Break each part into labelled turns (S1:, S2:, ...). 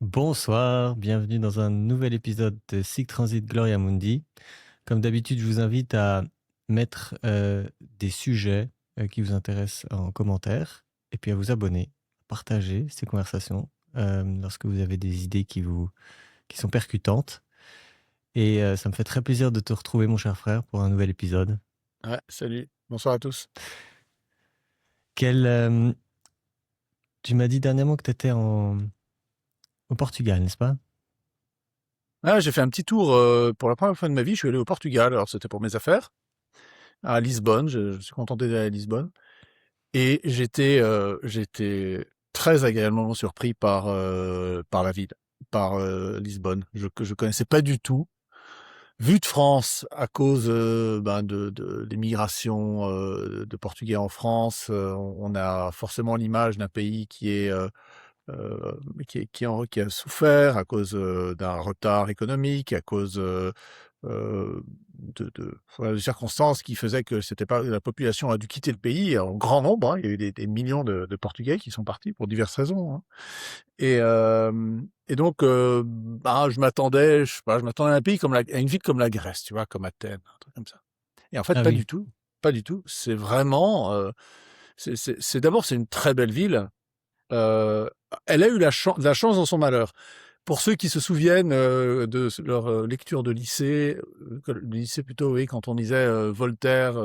S1: Bonsoir, bienvenue dans un nouvel épisode de Sic Transit Gloria Mundi. Comme d'habitude, je vous invite à mettre des sujets qui vous intéressent en commentaire et puis à vous abonner, partager ces conversations lorsque vous avez des idées qui sont percutantes. Et ça me fait très plaisir de te retrouver, mon cher frère, pour un nouvel épisode.
S2: Ouais, salut. Bonsoir à tous.
S1: Quel, tu m'as dit dernièrement que tu étais au Portugal, n'est-ce pas?
S2: Ah, j'ai fait un petit tour pour la première fois de ma vie. Je suis allé au Portugal. Alors, c'était pour mes affaires à Lisbonne. Je suis content d'aller à Lisbonne. Et j'étais très agréablement surpris par la ville, par Lisbonne. Je connaissais pas du tout. Vu de France, à cause de l'immigration de Portugais en France, on a forcément l'image d'un pays qui a souffert à cause d'un retard économique, à cause voilà, de circonstances qui faisaient que c'était pas la population a dû quitter le pays en grand nombre. Hein. Il y a eu des millions de Portugais qui sont partis pour diverses raisons. Hein. Et donc, je m'attendais à un pays à une ville comme la Grèce, tu vois, comme Athènes, un truc comme ça. Et en fait,
S1: Ah
S2: pas
S1: oui.
S2: du tout, pas du tout. C'est vraiment, d'abord c'est une très belle ville. Euh, Elle a eu la chance dans son malheur. Pour ceux qui se souviennent leur lecture de lycée, lycée plutôt, oui, quand on lisait de Voltaire,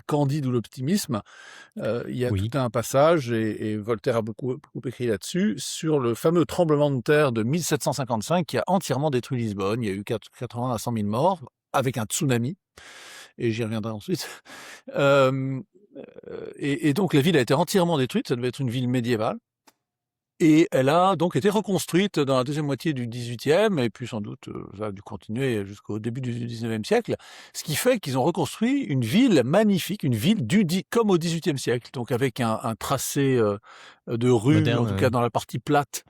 S2: Candide ou l'optimisme, il y a tout
S1: Oui.
S2: un passage, et Voltaire a beaucoup écrit là-dessus, sur le fameux tremblement de terre de 1755 qui a entièrement détruit Lisbonne. Il y a eu 80 à 100 000 morts, avec un tsunami, et j'y reviendrai ensuite. Euh, et donc la ville a été entièrement détruite, ça devait être une ville médiévale. Et elle a donc été reconstruite dans la deuxième moitié du XVIIIe, et puis sans doute ça a dû continuer jusqu'au début du XIXe siècle, ce qui fait qu'ils ont reconstruit une ville magnifique, une ville comme au XVIIIe siècle, donc avec un tracé de rue, en
S1: Moderne,
S2: tout cas
S1: oui.
S2: dans la partie plate,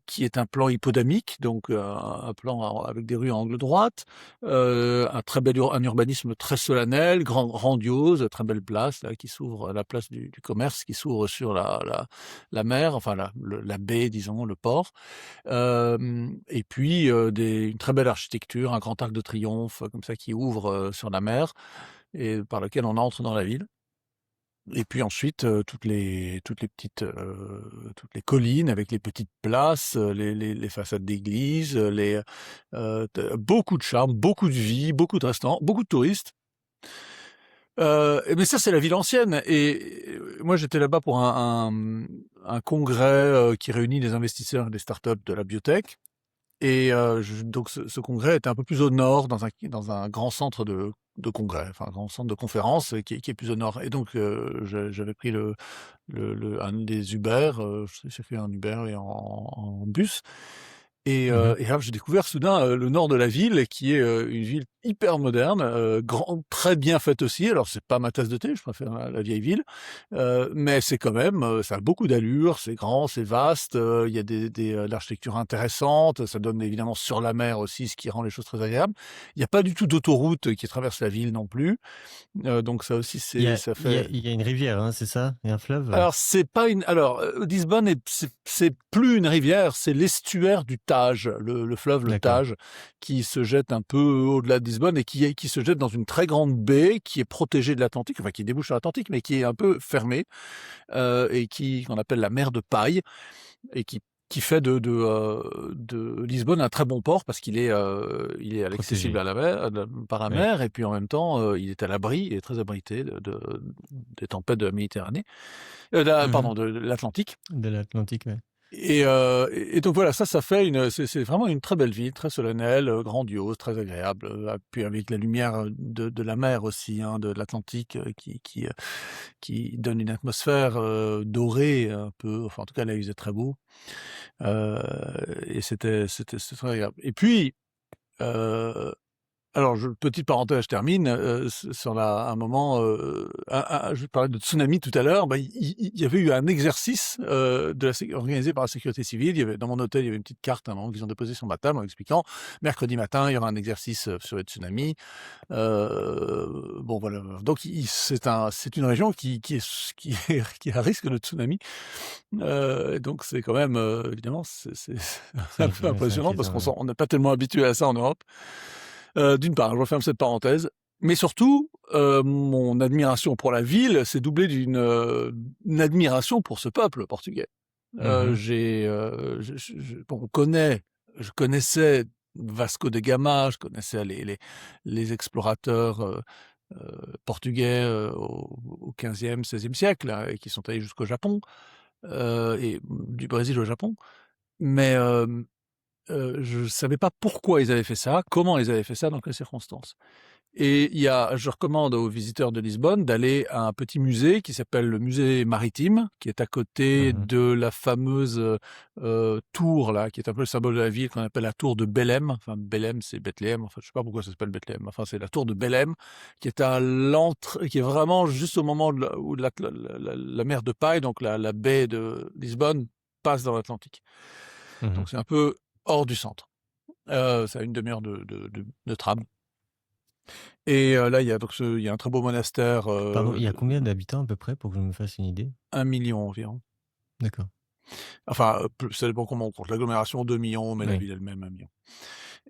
S2: qui est un plan hippodamique, donc un plan avec des rues à angle droite, un urbanisme très solennel, grandiose, très belle place là, qui s'ouvre, la place du commerce qui s'ouvre sur la mer, enfin la baie, disons, le port. Et puis une très belle architecture, un grand arc de triomphe comme ça qui ouvre sur la mer et par lequel on entre dans la ville. Et puis ensuite toutes les collines avec les petites places, les façades d'églises, beaucoup de charme, beaucoup de vie, beaucoup de restaurants, beaucoup de touristes. Mais ça, c'est la ville ancienne. Et moi, j'étais là-bas pour un congrès qui réunit des investisseurs et des startups de la biotech. Et donc, ce congrès était un peu plus au nord, dans un grand centre de congrès, enfin un grand centre de conférence qui est plus au nord. Et donc, j'avais pris un des Uber, j'ai fait un Uber et en bus.
S1: Mhm.
S2: Et là, j'ai découvert soudain le nord de la ville, qui est une ville hyper moderne, très bien faite aussi. Alors, c'est pas ma tasse de thé, je préfère la vieille ville, mais c'est quand même, ça a beaucoup d'allure, c'est grand, c'est vaste, il y a de l'architecture intéressante, ça donne évidemment sur la mer aussi, ce qui rend les choses très agréables. Il n'y a pas du tout d'autoroute qui traverse la ville non plus, donc ça aussi, ça fait.
S1: Il y a une rivière, hein, c'est ça? Il y a un fleuve?
S2: Alors, c'est pas une. Alors, Lisbonne, c'est plus une rivière, c'est l'estuaire du Tage, le fleuve, le
S1: D'accord.
S2: Tage, qui se jette un peu au-delà de Lisbonne et qui se jette dans une très grande baie qui est protégée de l'Atlantique, enfin qui débouche sur l'Atlantique, mais qui est un peu fermée, et qu'on appelle la mer de Paille, et qui fait de Lisbonne un très bon port parce il est accessible
S1: Protégé.
S2: à la mer, par la
S1: Oui.
S2: mer, et puis en même temps, il est à l'abri, il est très abrité des tempêtes de la Méditerranée.
S1: Mhm.
S2: Pardon, de l'Atlantique.
S1: De l'Atlantique, ouais.
S2: Et donc voilà, ça fait c'est vraiment une très belle ville, très solennelle, grandiose, très agréable. Puis avec la lumière de la mer aussi, hein, de l'Atlantique, qui donne une atmosphère dorée un peu. Enfin, en tout cas, là, il faisait très beau. Et c'était très agréable. Et puis, euh, Alors, petite parenthèse, je termine sur un moment. Je parlais de tsunami tout à l'heure. Il y avait eu un exercice organisé par la sécurité civile. Il y avait dans mon hôtel, il y avait une petite carte qu'ils ont déposée sur ma table en expliquant mercredi matin, il y aura un exercice sur les tsunamis. Bon voilà. Donc c'est une région qui est à risque de tsunami. Donc c'est quand même évidemment c'est un peu
S1: C'est
S2: impressionnant parce
S1: inquiétant, ouais.
S2: on n'est pas tellement habitué à ça en Europe. D'une part, je referme cette parenthèse, mais surtout, mon admiration pour la ville s'est doublée une admiration pour ce peuple portugais.
S1: Mhm.
S2: Bon, je connaissais Vasco de Gama, je connaissais les explorateurs portugais au 15e, 16e siècle, hein, et qui sont allés jusqu'au Japon, et du Brésil au Japon. Mais je savais pas pourquoi ils avaient fait ça, comment ils avaient fait ça, dans quelles circonstances. Et je recommande aux visiteurs de Lisbonne d'aller à un petit musée qui s'appelle le musée maritime, qui est à côté
S1: Mhm.
S2: de la fameuse tour là, qui est un peu le symbole de la ville, qu'on appelle la tour de Belém. Enfin, Belém, c'est Bethléem. Enfin, je sais pas pourquoi ça s'appelle Bethléem. Enfin, c'est la tour de Belém, qui est à l'entrée, qui est vraiment juste au moment où la mer de Paille, donc la baie de Lisbonne, passe dans l'Atlantique.
S1: Mhm.
S2: Donc c'est un peu hors du centre. C'est à une demi-heure de tram. Et là, il y a un très beau monastère,
S1: Pardon, il y a combien d'habitants à peu près pour que je me fasse une idée?
S2: 1 million environ.
S1: D'accord.
S2: Enfin, ça dépend comment on compte. L'agglomération, 2 millions, mais la
S1: Oui.
S2: ville elle-même, 1 million.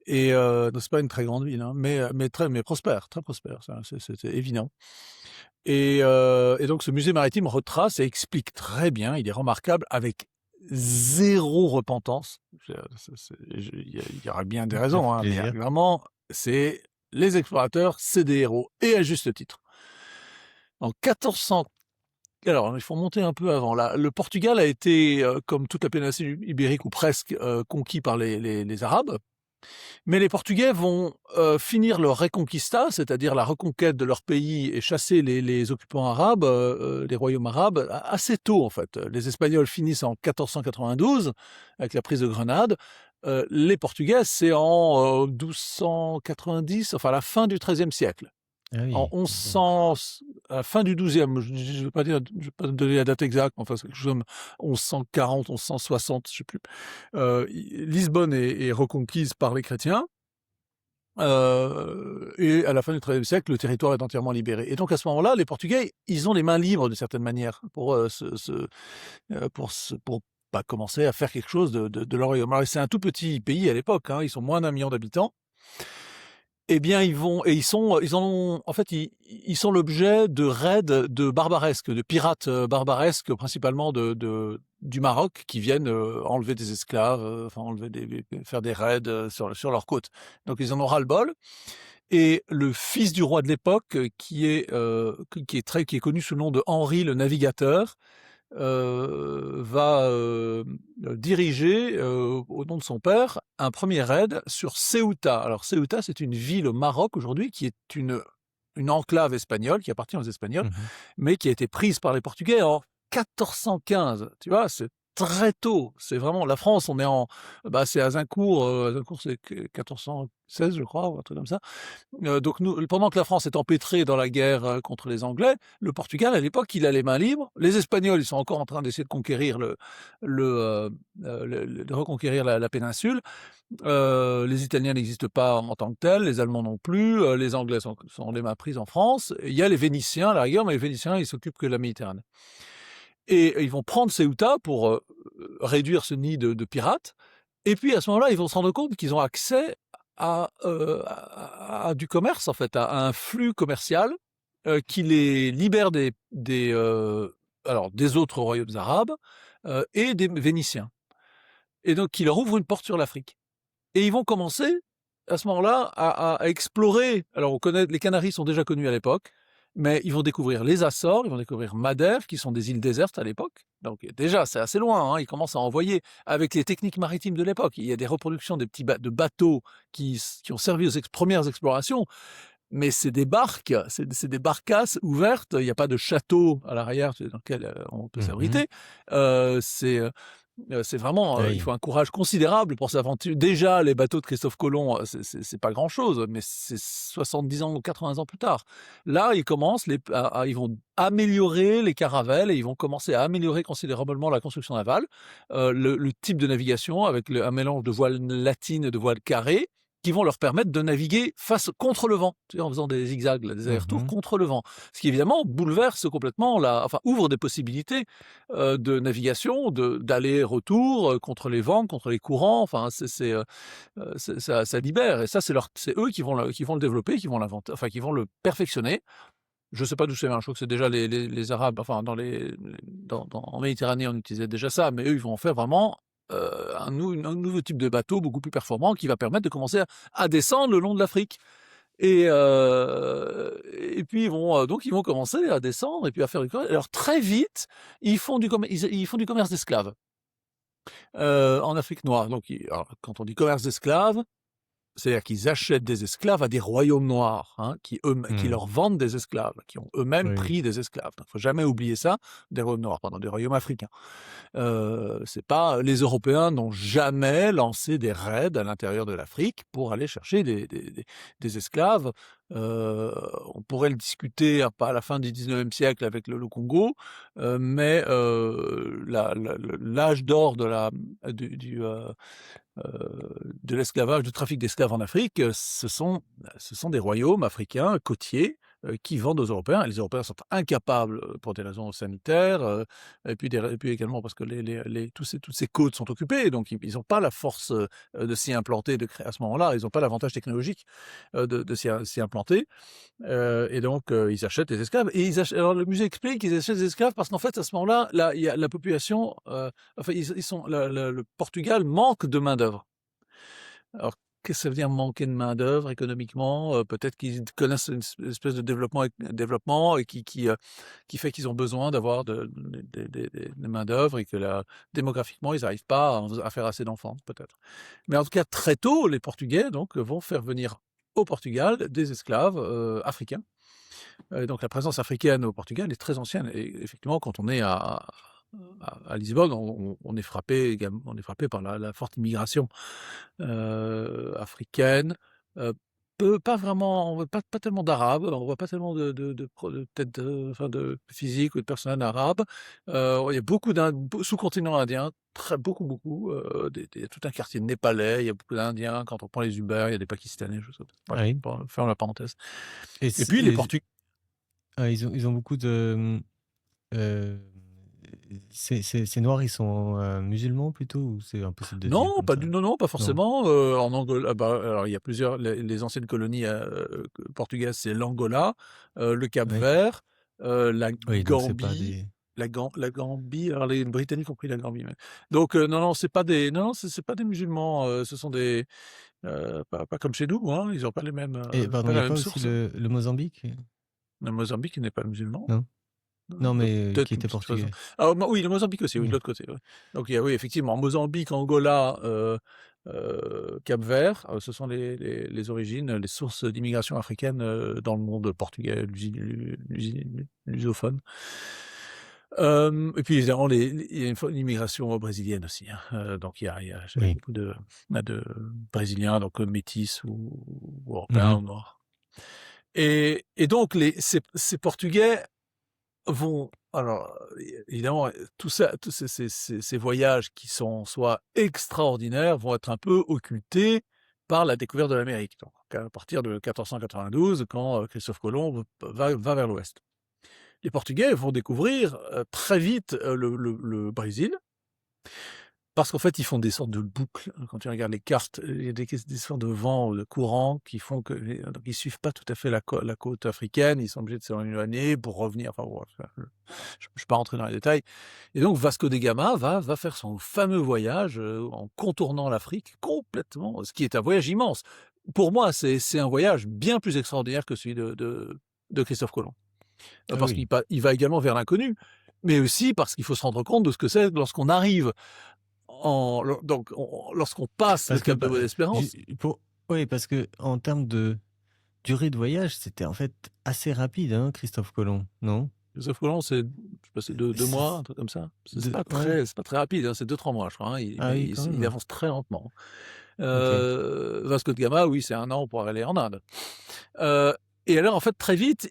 S2: Et donc c'est pas une très grande ville, hein, mais prospère, très prospère, ça, c'est évident. Et donc ce musée maritime retrace et explique très bien, il est remarquable, avec zéro repentance. Il y aura bien des
S1: Ça
S2: raisons,
S1: fait
S2: hein, mais
S1: plaisir.
S2: vraiment, c'est les explorateurs, c'est des héros, et à juste titre. En 1400, alors il faut monter un peu avant. Là, le Portugal a été, comme toute la péninsule ibérique ou presque, conquis par les Arabes. Mais les Portugais vont finir leur reconquista, c'est-à-dire la reconquête de leur pays et chasser les occupants arabes, les royaumes arabes, assez tôt en fait. Les Espagnols finissent en 1492 avec la prise de Grenade. Les Portugais, c'est en 1290, enfin à la fin du XIIIe siècle.
S1: Ah
S2: En
S1: oui. Donc,
S2: 1100, à la fin du XIIe, je ne vais pas dire, je vais pas donner la date exacte, enfin c'est quelque chose comme 1140, 1160, je sais plus. Lisbonne est reconquise par les chrétiens. Et à la fin du XIIIe siècle, le territoire est entièrement libéré. Et donc à ce moment-là, les Portugais, ils ont les mains libres d'une certaine manière pour pas commencer à faire quelque chose de leur royaume. Alors, c'est un tout petit pays à l'époque, hein, ils sont moins d'1 million d'habitants. Eh bien, ils sont l'objet de raids de barbaresques, de pirates barbaresques, principalement du Maroc, qui viennent enlever des esclaves, enfin faire des raids sur leurs côtes. Donc ils en ont ras-le-bol. Et le fils du roi de l'époque, qui est connu sous le nom de Henri le Navigateur, va diriger, au nom de son père, un premier raid sur Ceuta. Alors Ceuta, c'est une ville au Maroc aujourd'hui qui est une enclave espagnole, qui appartient aux Espagnols,
S1: mhm.
S2: mais qui a été prise par les Portugais en 1415. Tu vois, c'est très tôt. C'est vraiment la France. C'est Azincourt. Azincourt, c'est 1416, je crois, ou un truc comme ça. Donc nous, pendant que la France est empêtrée dans la guerre contre les Anglais, le Portugal, à l'époque, il a les mains libres. Les Espagnols, ils sont encore en train d'essayer de conquérir de reconquérir la péninsule. Les Italiens n'existent pas en tant que tels, les Allemands non plus, les Anglais sont les mains prises en France. Il y a les Vénitiens, à la rigueur, mais les Vénitiens, ils s'occupent que de la Méditerranée. Et ils vont prendre Ceuta pour réduire ce nid de pirates. Et puis à ce moment-là, ils vont se rendre compte qu'ils ont accès à du commerce, en fait, à un flux commercial qui les libère des autres royaumes arabes et des Vénitiens. Et donc qui leur ouvre une porte sur l'Afrique. Et ils vont commencer, à ce moment-là, à explorer. Alors on connaît, les Canaries sont déjà connus à l'époque, mais ils vont découvrir les Açores, ils vont découvrir Madère, qui sont des îles désertes à l'époque. Donc déjà, c'est assez loin, hein. Ils commencent à envoyer, avec les techniques maritimes de l'époque, il y a des reproductions des de bateaux qui ont servi aux premières explorations, mais c'est des barques, c'est des barcasses ouvertes, il n'y a pas de château à l'arrière dans lequel on peut
S1: Mhm.
S2: s'abriter. C'est C'est vraiment, il
S1: Oui.
S2: faut un courage considérable pour s'aventurer. Déjà, les bateaux de Christophe Colomb, c'est pas grand-chose, mais c'est 70 ans ou 80 ans plus tard. Là, ils commencent ils vont améliorer les caravelles et ils vont commencer à améliorer considérablement la construction navale, le type de navigation avec un mélange de voiles latines et de voiles carrées, qui vont leur permettre de naviguer contre le vent, tu sais, en faisant des zigzags, là, des allers-retours
S1: Mmh.
S2: contre le vent. Ce qui évidemment bouleverse complètement enfin ouvre des possibilités de navigation, d'aller-retour contre les vents, contre les courants. Enfin, ça libère. Et ça, c'est eux qui vont le développer, qui vont l'inventer, enfin qui vont le perfectionner. Je sais pas d'où c'est, hein, je crois que c'est déjà les Arabes, enfin en Méditerranée, on utilisait déjà ça, mais eux, ils vont en faire vraiment un nouveau type de bateau beaucoup plus performant qui va permettre de commencer à descendre le long de l'Afrique. Et puis ils vont commencer à descendre et puis à faire du commerce. Alors très vite, ils font du commerce d'esclaves en Afrique noire. Donc, alors, quand on dit commerce d'esclaves, c'est-à-dire qu'ils achètent des esclaves à des royaumes noirs, hein, qui
S1: Mmh.
S2: leur vendent des esclaves, qui ont eux-mêmes
S1: Oui.
S2: pris des esclaves. Il ne faut jamais oublier ça, des royaumes noirs, pardon, des royaumes africains. C'est pas les Européens n'ont jamais lancé des raids à l'intérieur de l'Afrique pour aller chercher des esclaves. On pourrait le discuter à la fin du 19e siècle avec le Congo, mais l'âge d'or de l'esclavage, du trafic d'esclaves en Afrique, ce sont des royaumes africains côtiers qui vendent aux Européens. Et les Européens sont incapables, pour des raisons sanitaires, et puis également parce que toutes ces côtes sont occupées, donc ils n'ont pas la force de s'y implanter à ce moment-là. Ils n'ont pas l'avantage technologique de s'y implanter. Et donc, ils achètent des esclaves. Alors, le musée explique qu'ils achètent des esclaves parce qu'en fait, à ce moment-là, là, il y a la population, enfin, le Portugal manque de main-d'œuvre. Alors, qu'est-ce que ça veut dire manquer de main-d'œuvre économiquement? Peut-être qu'ils connaissent une espèce de développement et qui fait qu'ils ont besoin d'avoir de main-d'œuvre et que démographiquement, ils n'arrivent pas à faire assez d'enfants, peut-être. Mais en tout cas, très tôt, les Portugais donc, vont faire venir au Portugal des esclaves africains. Donc la présence africaine au Portugal est très ancienne. Et effectivement, quand on est à Lisbonne, on est frappé également, on est frappé par la forte immigration africaine. Euh, pas vraiment, on voit pas tellement d'Arabes, on voit pas tellement peut-être enfin de physique ou de personnes arabes. Il y a beaucoup sous-continent indien, beaucoup. Il y a tout un quartier de Népalais, il y a beaucoup d'Indiens. Quand on prend les Uber, il y a des Pakistanais, je sais pas.
S1: Ah
S2: Bref,
S1: oui.
S2: pour faire la parenthèse.
S1: Et
S2: Et
S1: c
S2: puis les
S1: et
S2: Portugais.
S1: ils ont beaucoup de, heu, ces noirs, ils sont, musulmans plutôt ou c'est impossible de dire comme ça?
S2: Non, pas
S1: Non?
S2: forcément. En Angola, alors il y a les anciennes colonies portugaises, c'est l'Angola, le
S1: Oui.
S2: Cap-Vert, la
S1: Oui, donc c'est pas
S2: Gambie,
S1: des
S2: la Gambie. Alors les Britanniques ont pris la Gambie. Donc non, c'est pas des musulmans. Ce sont pas comme chez nous, hein. Ils n'ont pas les mêmes,
S1: et pardon,
S2: pas
S1: il y
S2: la
S1: a pas
S2: même
S1: aussi
S2: source.
S1: le Mozambique?
S2: Le Mozambique n'est pas musulman.
S1: Non? Non, mais qui
S2: Peut-être
S1: était
S2: d'une petite façon.
S1: portugais?
S2: Ah oui, le Mozambique aussi, oui, de
S1: Oui.
S2: l'autre côté, ouais. Donc il y a oui, effectivement, Mozambique, Angola, Cap-Vert, ce sont les origines, les sources d'immigration africaine, dans le monde portugais, lusophone. Et puis évidemment, il y a une immigration brésilienne aussi, hein. Donc il y a
S1: Oui.
S2: beaucoup de Brésiliens, donc métis ou européens
S1: Mmh.
S2: ou noirs. Et donc ces Portugais évidemment, tout ça, tous ces voyages qui sont en soi extraordinaires vont être un peu occultés par la découverte de l'Amérique. Donc, à partir de 1492, quand Christophe Colomb va vers l'ouest. Les Portugais vont découvrir très vite le Brésil, parce qu'en fait, ils font des sortes de boucles. Quand tu regardes les cartes, il y a des sortes de vents, de courants qui font que donc ils suivent pas tout à fait la côte africaine. Ils sont obligés de s'éloigner pour revenir. Enfin, bon, je ne vais pas rentrer dans les détails. Et donc, Vasco da Gama va faire son fameux voyage en contournant l'Afrique complètement, ce qui est un voyage immense. Pour moi, c'est un voyage bien plus extraordinaire que celui de Christophe Colomb.
S1: Ah
S2: Parce
S1: oui.
S2: il va également vers l'inconnu, mais aussi parce qu'il faut se rendre compte de ce que c'est lorsqu'on arrive lorsqu'on passe le
S1: Parce que,
S2: cap de
S1: bah,
S2: Bonne-Espérance.
S1: pour oui, parce qu'en termes de durée de voyage, c'était en fait assez rapide, hein, Christophe Colomb, non?
S2: Christophe Colomb, c'est, je sais pas, c'est deux mois, un truc comme ça.
S1: Ouais.
S2: C'est pas très rapide, hein, c'est 2-3 mois, je crois, hein,
S1: Ah
S2: mais
S1: oui, quand
S2: il
S1: même.
S2: avance très lentement.
S1: Ok.
S2: Vasco de Gama, oui, c'est 1 an pour aller en Inde. Euh, et alors, en fait, très vite,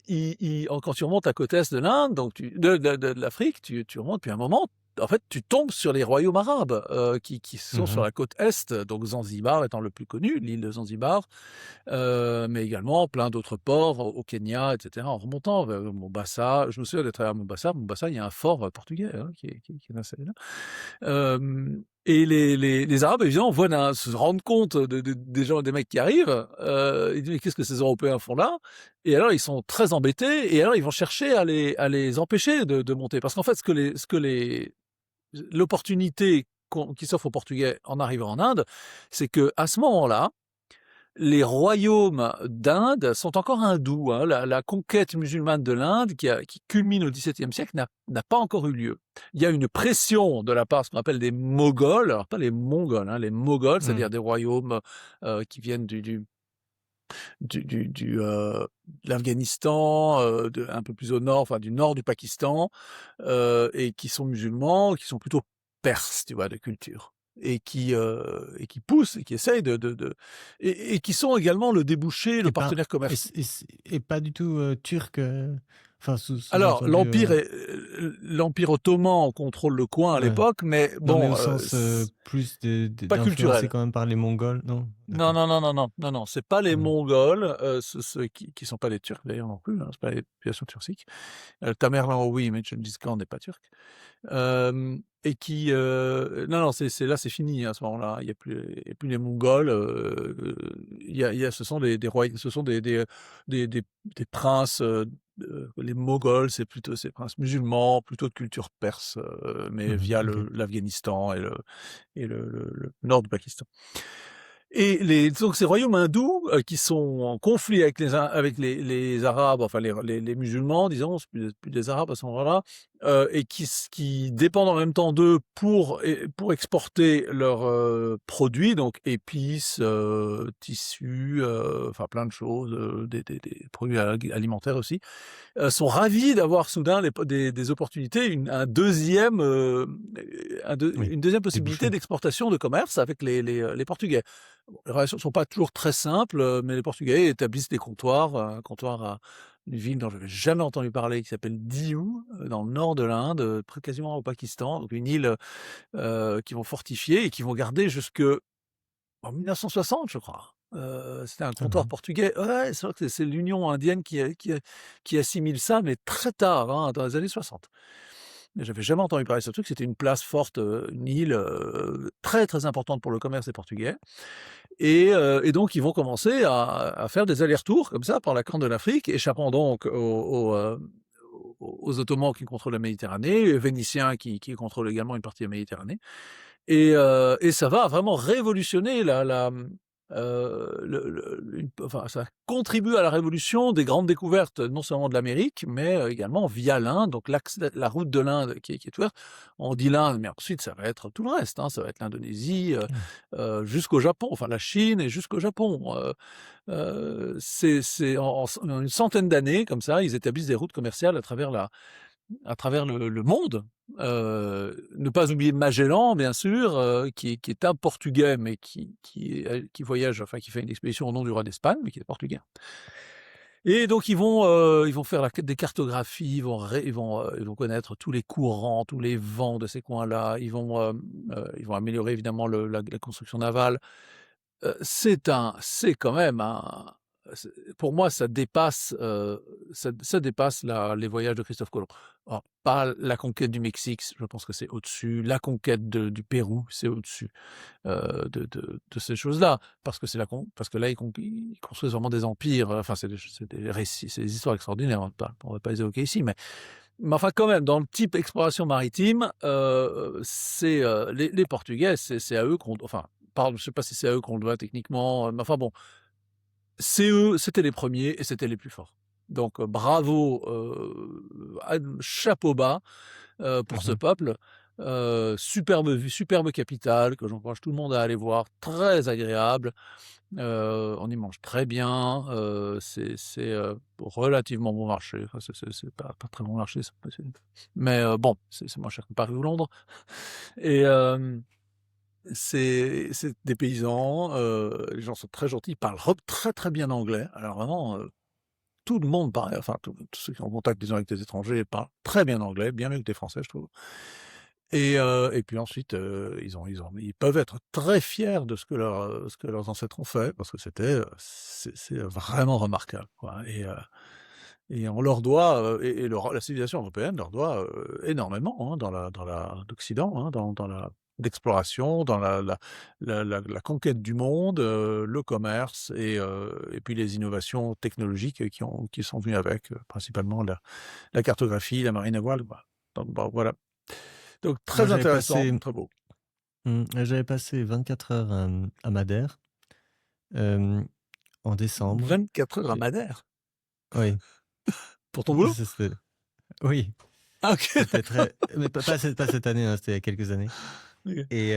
S2: quand tu remontes la côte est de l'Inde, donc de l'Afrique, tu remontes, puis à un moment, en fait, tu tombes sur les royaumes arabes qui sont sur
S1: Mhm.
S2: la côte est, donc Zanzibar étant le plus connu, l'île de Zanzibar, mais également plein d'autres ports au Kenya, etc. En remontant vers Mombasa, je me souviens d'être allé à Mombasa. Mombasa, il y a un fort portugais hein, qui est installé là. Et les Arabes, évidemment, se rendent compte des gens, des mecs qui arrivent. Ils disent, mais qu'est-ce que ces Européens font là? Et alors, ils sont très embêtés. Et alors, ils vont chercher à les empêcher de monter. Parce qu'en fait, l'opportunité qui s'offre aux Portugais en arrivant en Inde, c'est que à ce moment-là, les royaumes d'Inde sont encore hindous. Hein. La conquête musulmane de l'Inde, qui culmine au XVIIe siècle, n'a pas encore eu lieu. Il y a une pression de la part de ce qu'on appelle des Moghols, alors pas les Mongols, hein, les Moghols, c'est-à-dire
S1: Mhm.
S2: des royaumes qui viennent de l'Afghanistan, un peu plus au nord, enfin du nord du Pakistan, et qui sont musulmans, qui sont plutôt perses, tu vois, de culture. Et qui poussent et qui essayent et qui sont également le débouché, le
S1: Et pas,
S2: partenaire
S1: et,
S2: commercial.
S1: et pas du tout turc. Enfin,
S2: Alors,
S1: sous-entendu.
S2: l'Empire ottoman contrôle le coin à
S1: Ouais.
S2: l'époque, mais
S1: Non, mais au
S2: bon,
S1: sens plus
S2: pas
S1: d'influencé
S2: culturel.
S1: quand même par les Mongols. Non,
S2: Non,
S1: d'accord.
S2: non, non, non, non, non, non, c'est pas les
S1: Mhm.
S2: Mongols, ceux qui sont pas les Turcs d'ailleurs non plus, hein, c'est pas les populations turciques. Tamerlan, oui, mais Gengis Khan n'est pas turc. Non, non, là, c'est fini à ce moment-là. Il y a plus les Mongols. Ce sont ce sont des princes. Les Mongols, c'est plutôt ces princes musulmans, plutôt de culture perse, mais
S1: Mhm.
S2: via
S1: Ok.
S2: l'Afghanistan et le nord du Pakistan. Et donc ces royaumes hindous qui sont en conflit avec les Arabes, enfin les musulmans, disons, c'est plus des Arabes à ce moment-là, et qui dépendent en même temps d'eux pour exporter leurs produits, donc épices, tissus, enfin plein de choses, des produits alimentaires aussi, sont ravis d'avoir soudain des opportunités,
S1: Oui.
S2: une deuxième possibilité
S1: Débouché.
S2: d'exportation de commerce avec les Portugais. Bon, les relations ne sont pas toujours très simples, mais les Portugais établissent des comptoirs, un comptoir à une ville dont je n'avais jamais entendu parler, qui s'appelle Diu, dans le nord de l'Inde, quasiment au Pakistan, donc une île qu'ils vont fortifier et qui vont garder jusque en 1960, je crois. C'était un
S1: Ah
S2: comptoir
S1: bon.
S2: portugais. Ouais, c'est vrai que c'est l'Union indienne qui assimile ça, mais très tard, hein, dans les années 60. Mais j'avais jamais entendu parler de ce truc. C'était une place forte, une île très très importante pour le commerce des Portugais. Et donc ils vont commencer à faire des allers-retours comme ça par la Corne de l'Afrique, échappant donc aux Ottomans qui contrôlent la Méditerranée, aux Vénitiens qui contrôlent également une partie de la Méditerranée. Et ça va vraiment révolutionner enfin, ça contribue à la révolution des grandes découvertes, non seulement de l'Amérique, mais également via l'Inde, donc la route de l'Inde qui est ouverte. On dit l'Inde, mais ensuite ça va être tout le reste, hein, ça va être l'Indonésie,
S1: Ok.
S2: jusqu'au Japon, enfin la Chine et jusqu'au Japon. C'est en une centaine d'années, comme ça, ils établissent des routes commerciales à travers le monde. Ne pas oublier Magellan, bien sûr, qui est un Portugais, mais qui voyage, enfin qui fait une expédition au nom du roi d'Espagne, mais qui est portugais. Et donc ils vont faire des cartographies, ils vont connaître tous les courants, tous les vents de ces coins-là. Ils vont améliorer évidemment la construction navale. C'est quand même pour moi, ça dépasse les voyages de Christophe Colomb. Alors, pas la conquête du Mexique, je pense que c'est au-dessus. La conquête du Pérou, c'est au-dessus de ces choses-là, parce que là, ils construisent vraiment des empires. Enfin, c'est des récits, c'est des histoires extraordinaires. On va pas les évoquer ici, mais enfin, quand même, dans le type exploration maritime, c'est les Portugais, c'est à eux enfin, je sais pas si c'est à eux qu'on le doit techniquement, mais enfin bon, c'est eux, c'était les premiers et c'était les plus forts. Donc bravo, chapeau bas pour ce
S1: Mhm.
S2: peuple. superbe vue, superbe capitale que j'encourage tout le monde à aller voir, très agréable. On y mange très bien, c'est relativement bon marché. Enfin, c'est pas très bon marché, mais bon, c'est moins cher que Paris ou Londres. Et c'est des paysans, les gens sont très gentils, ils parlent très très bien anglais. Alors vraiment, tout le monde parle, enfin tous ceux qui sont en contact disons avec des étrangers parlent très bien anglais, bien mieux que des Français, je trouve. Et puis ensuite, ils peuvent être très fiers de ce que leurs ancêtres ont fait, parce que c'est vraiment remarquable, quoi. Et on leur doit, la civilisation européenne leur doit énormément, hein, d'Occident, hein, dans l'exploration, dans la conquête du monde, le commerce et puis les innovations technologiques qui sont venues avec, principalement la cartographie, la marine à voile, bah, donc, bon, voilà. Donc
S1: Moi,
S2: très intéressant, très beau.
S1: j'avais passé 24 heures à Madère euh, en décembre.
S2: 24 heures à
S1: Et-
S2: Madère
S1: oui,
S2: pour ton boulot?
S1: c'était, oui,
S2: Ah ok,
S1: c'était
S2: d'accord.
S1: très, mais pas cette année, hein, c'était il y a quelques années.
S2: Ok.
S1: Et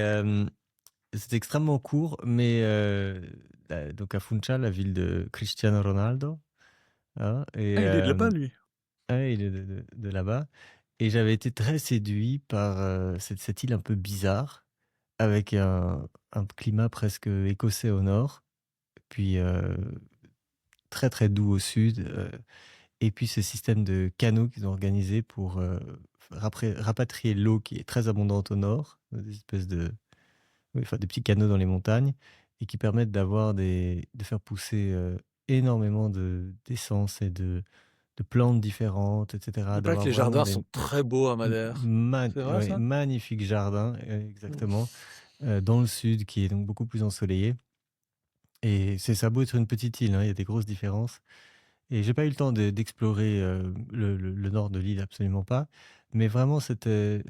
S1: c'était extrêmement court, mais donc à Funchal, la ville de Cristiano Ronaldo, hein, et
S2: Ah, il est de là-bas, lui.
S1: ouais, il est de là-bas. Et j'avais été très séduit par cette île un peu bizarre, avec un climat presque écossais au nord, puis très très doux au sud, et puis ce système de canaux qu'ils ont organisé pour rapatrier l'eau qui est très abondante au nord, des espèces de, oui, enfin, des petits canaux dans les montagnes, et qui permettent de faire pousser énormément d'essence et de plantes différentes,
S2: Il
S1: etc.
S2: paraît que
S1: D'avoir
S2: les
S1: vraiment
S2: jardins sont très beaux à Madère. C'est vrai,
S1: ouais,
S2: ça?
S1: magnifiques jardins,
S2: Mm.
S1: exactement, dans le sud, qui est donc beaucoup plus ensoleillé. Et ça a beau être une petite île, hein, il y a des grosses différences. Et j'ai pas eu le temps d'explorer le nord de l'île, absolument pas. Mais vraiment, c'était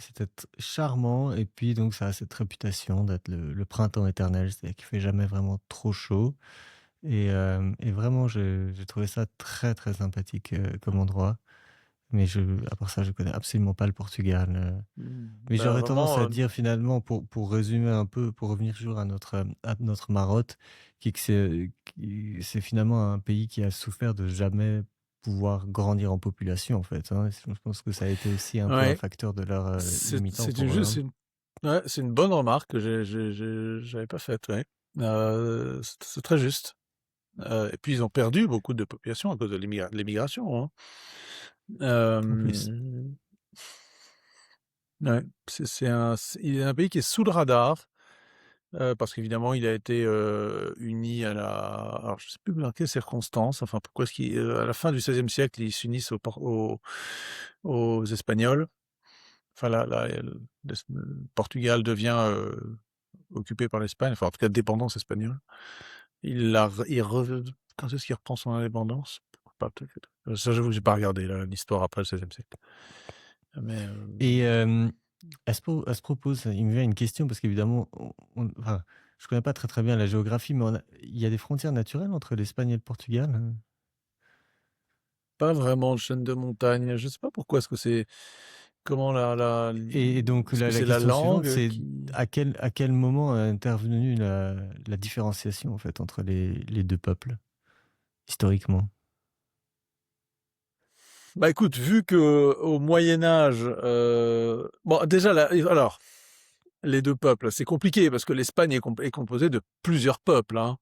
S1: charmant. Et puis, donc, ça a cette réputation d'être le printemps éternel, c'est-à-dire qu'il fait jamais vraiment trop chaud. Et vraiment, j'ai trouvé ça très, très sympathique comme endroit. Mais à part ça, je connais absolument pas le Portugal. Mais
S2: Bah,
S1: j'aurais tendance
S2: vraiment,
S1: à dire finalement, pour résumer un peu, pour revenir toujours à notre marotte, c'est finalement un pays qui a souffert de jamais pouvoir grandir en population, en fait, hein. Je pense que ça a été aussi un peu un
S2: ouais,
S1: facteur de leur limitant
S2: c'est une,
S1: pour eux, hein.
S2: ouais, c'est une bonne remarque que j'avais pas faite, ouais. C'est très juste. Et puis ils ont perdu beaucoup de population à cause de l'immigration, hein.
S1: En plus.
S2: Euh, ouais, il est un pays qui est sous le radar. Parce qu'évidemment, il a été uni à alors je sais plus dans quelles circonstances, enfin pourquoi est-ce à la fin du XVIe siècle, ils s'unissent aux Espagnols. Enfin le Portugal devient occupé par l'Espagne, enfin en tout cas dépendance espagnole. Il la re il re Quand est-ce qu'il reprend son indépendance? Pas peut-être. Ça j'avoue que j'ai pas regardé l'histoire après le XVIe siècle. Mais
S1: Et à ce propos, il me vient une question parce qu'évidemment, enfin, je connais pas très très bien la géographie, mais il y a des frontières naturelles entre l'Espagne et le Portugal, hein.
S2: pas vraiment de chaîne de montagne. Je sais pas pourquoi est-ce que c'est comment
S1: Et donc
S2: est-ce que
S1: la
S2: c'est la
S1: question suivante,
S2: langue
S1: c'est
S2: qui
S1: à quel moment a intervenu la différenciation en fait entre les deux peuples, historiquement?
S2: bah écoute, vu que au Moyen Âge, bon déjà alors les deux peuples, c'est compliqué parce que l'Espagne est composée de plusieurs peuples, hein,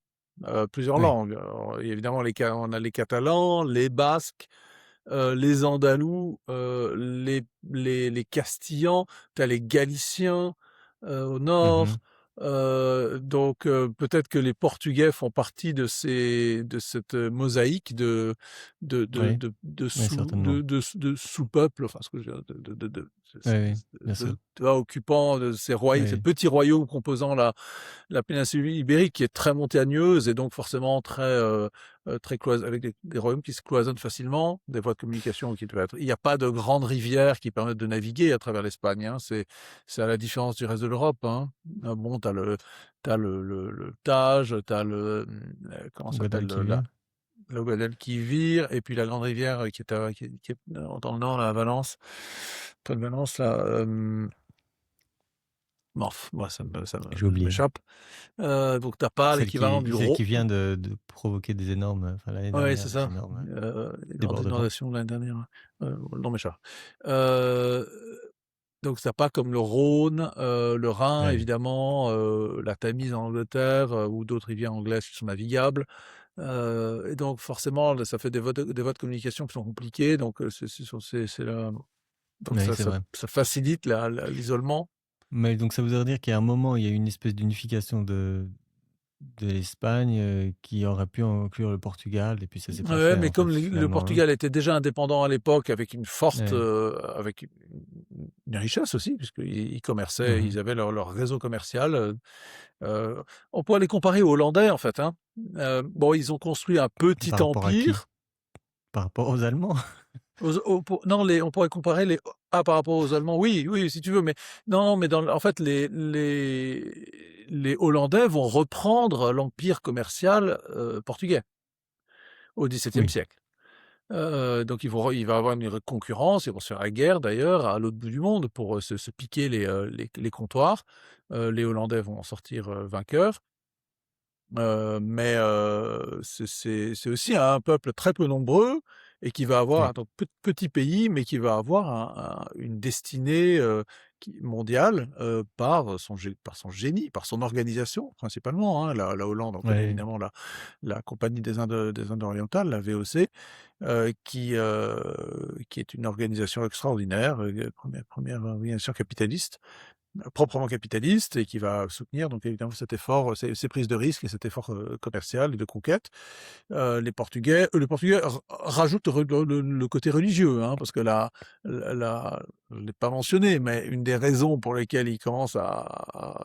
S2: plusieurs
S1: Oui.
S2: langues. Alors, évidemment, on a les Catalans, les Basques, les Andalous, les Castillans, tu as les Galiciens au nord.
S1: Mhm.
S2: Donc peut-être que les Portugais font partie de cette mosaïque
S1: Oui, oui, certainement.
S2: de sous-peuples, enfin ce que je veux dire,
S1: Oui, oui, bien sûr.
S2: occupant de ces
S1: Oui.
S2: petits royaumes composant la péninsule ibérique qui est très montagneuse et donc forcément très avec des royaumes qui se cloisonnent facilement, des voies de communication qui doivent être. Il n'y a pas de grandes rivières qui permettent de naviguer à travers l'Espagne, hein. C'est à la différence du reste de l'Europe, hein. Bon, t'as le Tage, t'as comment ça s'appelle
S1: Guadalquivir.
S2: le Guadalquivir et puis la grande rivière qui est dans le nord, là, à Valence, près de Valence là. Moi,
S1: J'ai oublié.
S2: m'échappe. Donc t'as pas l'équivalent du
S1: Celle
S2: Rhône.
S1: qui vient de provoquer des énormes, enfin l'année
S2: Ouais,
S1: dernière,
S2: c'est
S1: des
S2: ça.
S1: énormes
S2: Les grandes
S1: débordements.
S2: inondations de l'année dernière. Le nom m'échappe. Heu, donc c'est pas comme le Rhône, le Rhin
S1: Ouais.
S2: évidemment, la Tamise en Angleterre, ou d'autres rivières anglaises qui sont navigables. Et donc forcément, là, ça fait des voies de communication qui sont compliquées, donc c'est la donc
S1: Oui, c'est vrai.
S2: ça facilite l'isolement.
S1: Mais donc ça voudrait dire qu'à un moment, il y a eu une espèce d'unification de l'Espagne, qui aurait pu inclure le Portugal et puis ça s'est pas
S2: Ouais,
S1: fait
S2: mais
S1: en fait
S2: comme le
S1: finalement, hein?
S2: Portugal était déjà indépendant à l'époque avec une forte,
S1: Ouais.
S2: avec une richesse aussi puisqu'ils commerçaient,
S1: Mmh.
S2: ils avaient leur réseau commercial, on pourrait les comparer aux Hollandais, en fait, hein. Bon, ils ont construit un petit
S1: Par rapport à qui?
S2: empire.
S1: Par rapport aux Allemands?
S2: Aux pour non, on pourrait comparer par rapport aux Allemands, oui, oui, si tu veux, mais non, mais en fait, les Hollandais vont reprendre l'empire commercial, portugais au XVIIe
S1: Oui,
S2: siècle. Donc il va y avoir une concurrence, ils vont se faire la guerre d'ailleurs à l'autre bout du monde pour, se piquer les comptoirs. Les Hollandais vont en sortir, vainqueurs. Mais c'est aussi un peuple très peu nombreux et qui va avoir
S1: oui,
S2: un donc petit pays, mais qui va avoir une destinée, mondiale, par son génie, par son organisation principalement, hein. La Hollande, on connaît
S1: ouais,
S2: évidemment la Compagnie des Indes orientales, la VOC, qui est une organisation extraordinaire, 1re organisation capitaliste, proprement capitaliste et qui va soutenir donc évidemment cet effort, ces prises de risques et cet effort, commercial et de conquête. Les Portugais rajoutent le côté religieux, hein, parce que je l'ai pas mentionné, mais une des raisons pour lesquelles ils commencent à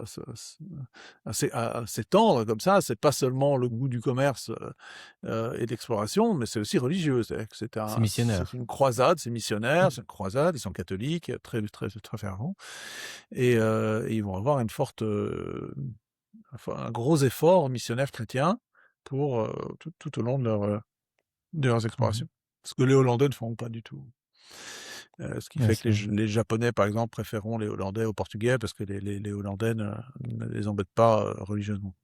S2: s'étendre comme ça, c'est pas seulement le goût du commerce, et de l'exploration, mais c'est aussi religieux. C'est-à-dire que
S1: c'est
S2: c'est
S1: missionnaire.
S2: une croisade, c'est missionnaire, c'est une croisade, ils sont catholiques, très très très fervents et ils vont avoir une forte, enfin un gros effort missionnaire chrétien pour, tout au long de leurs
S1: Mmh.
S2: explorations. Ce que les Hollandais ne font pas du tout. Ce qui
S1: Ouais,
S2: fait que
S1: c'est
S2: les Japonais, par exemple, préféreront les Hollandais aux Portugais parce que les Hollandais ne les embêtent pas, religieusement.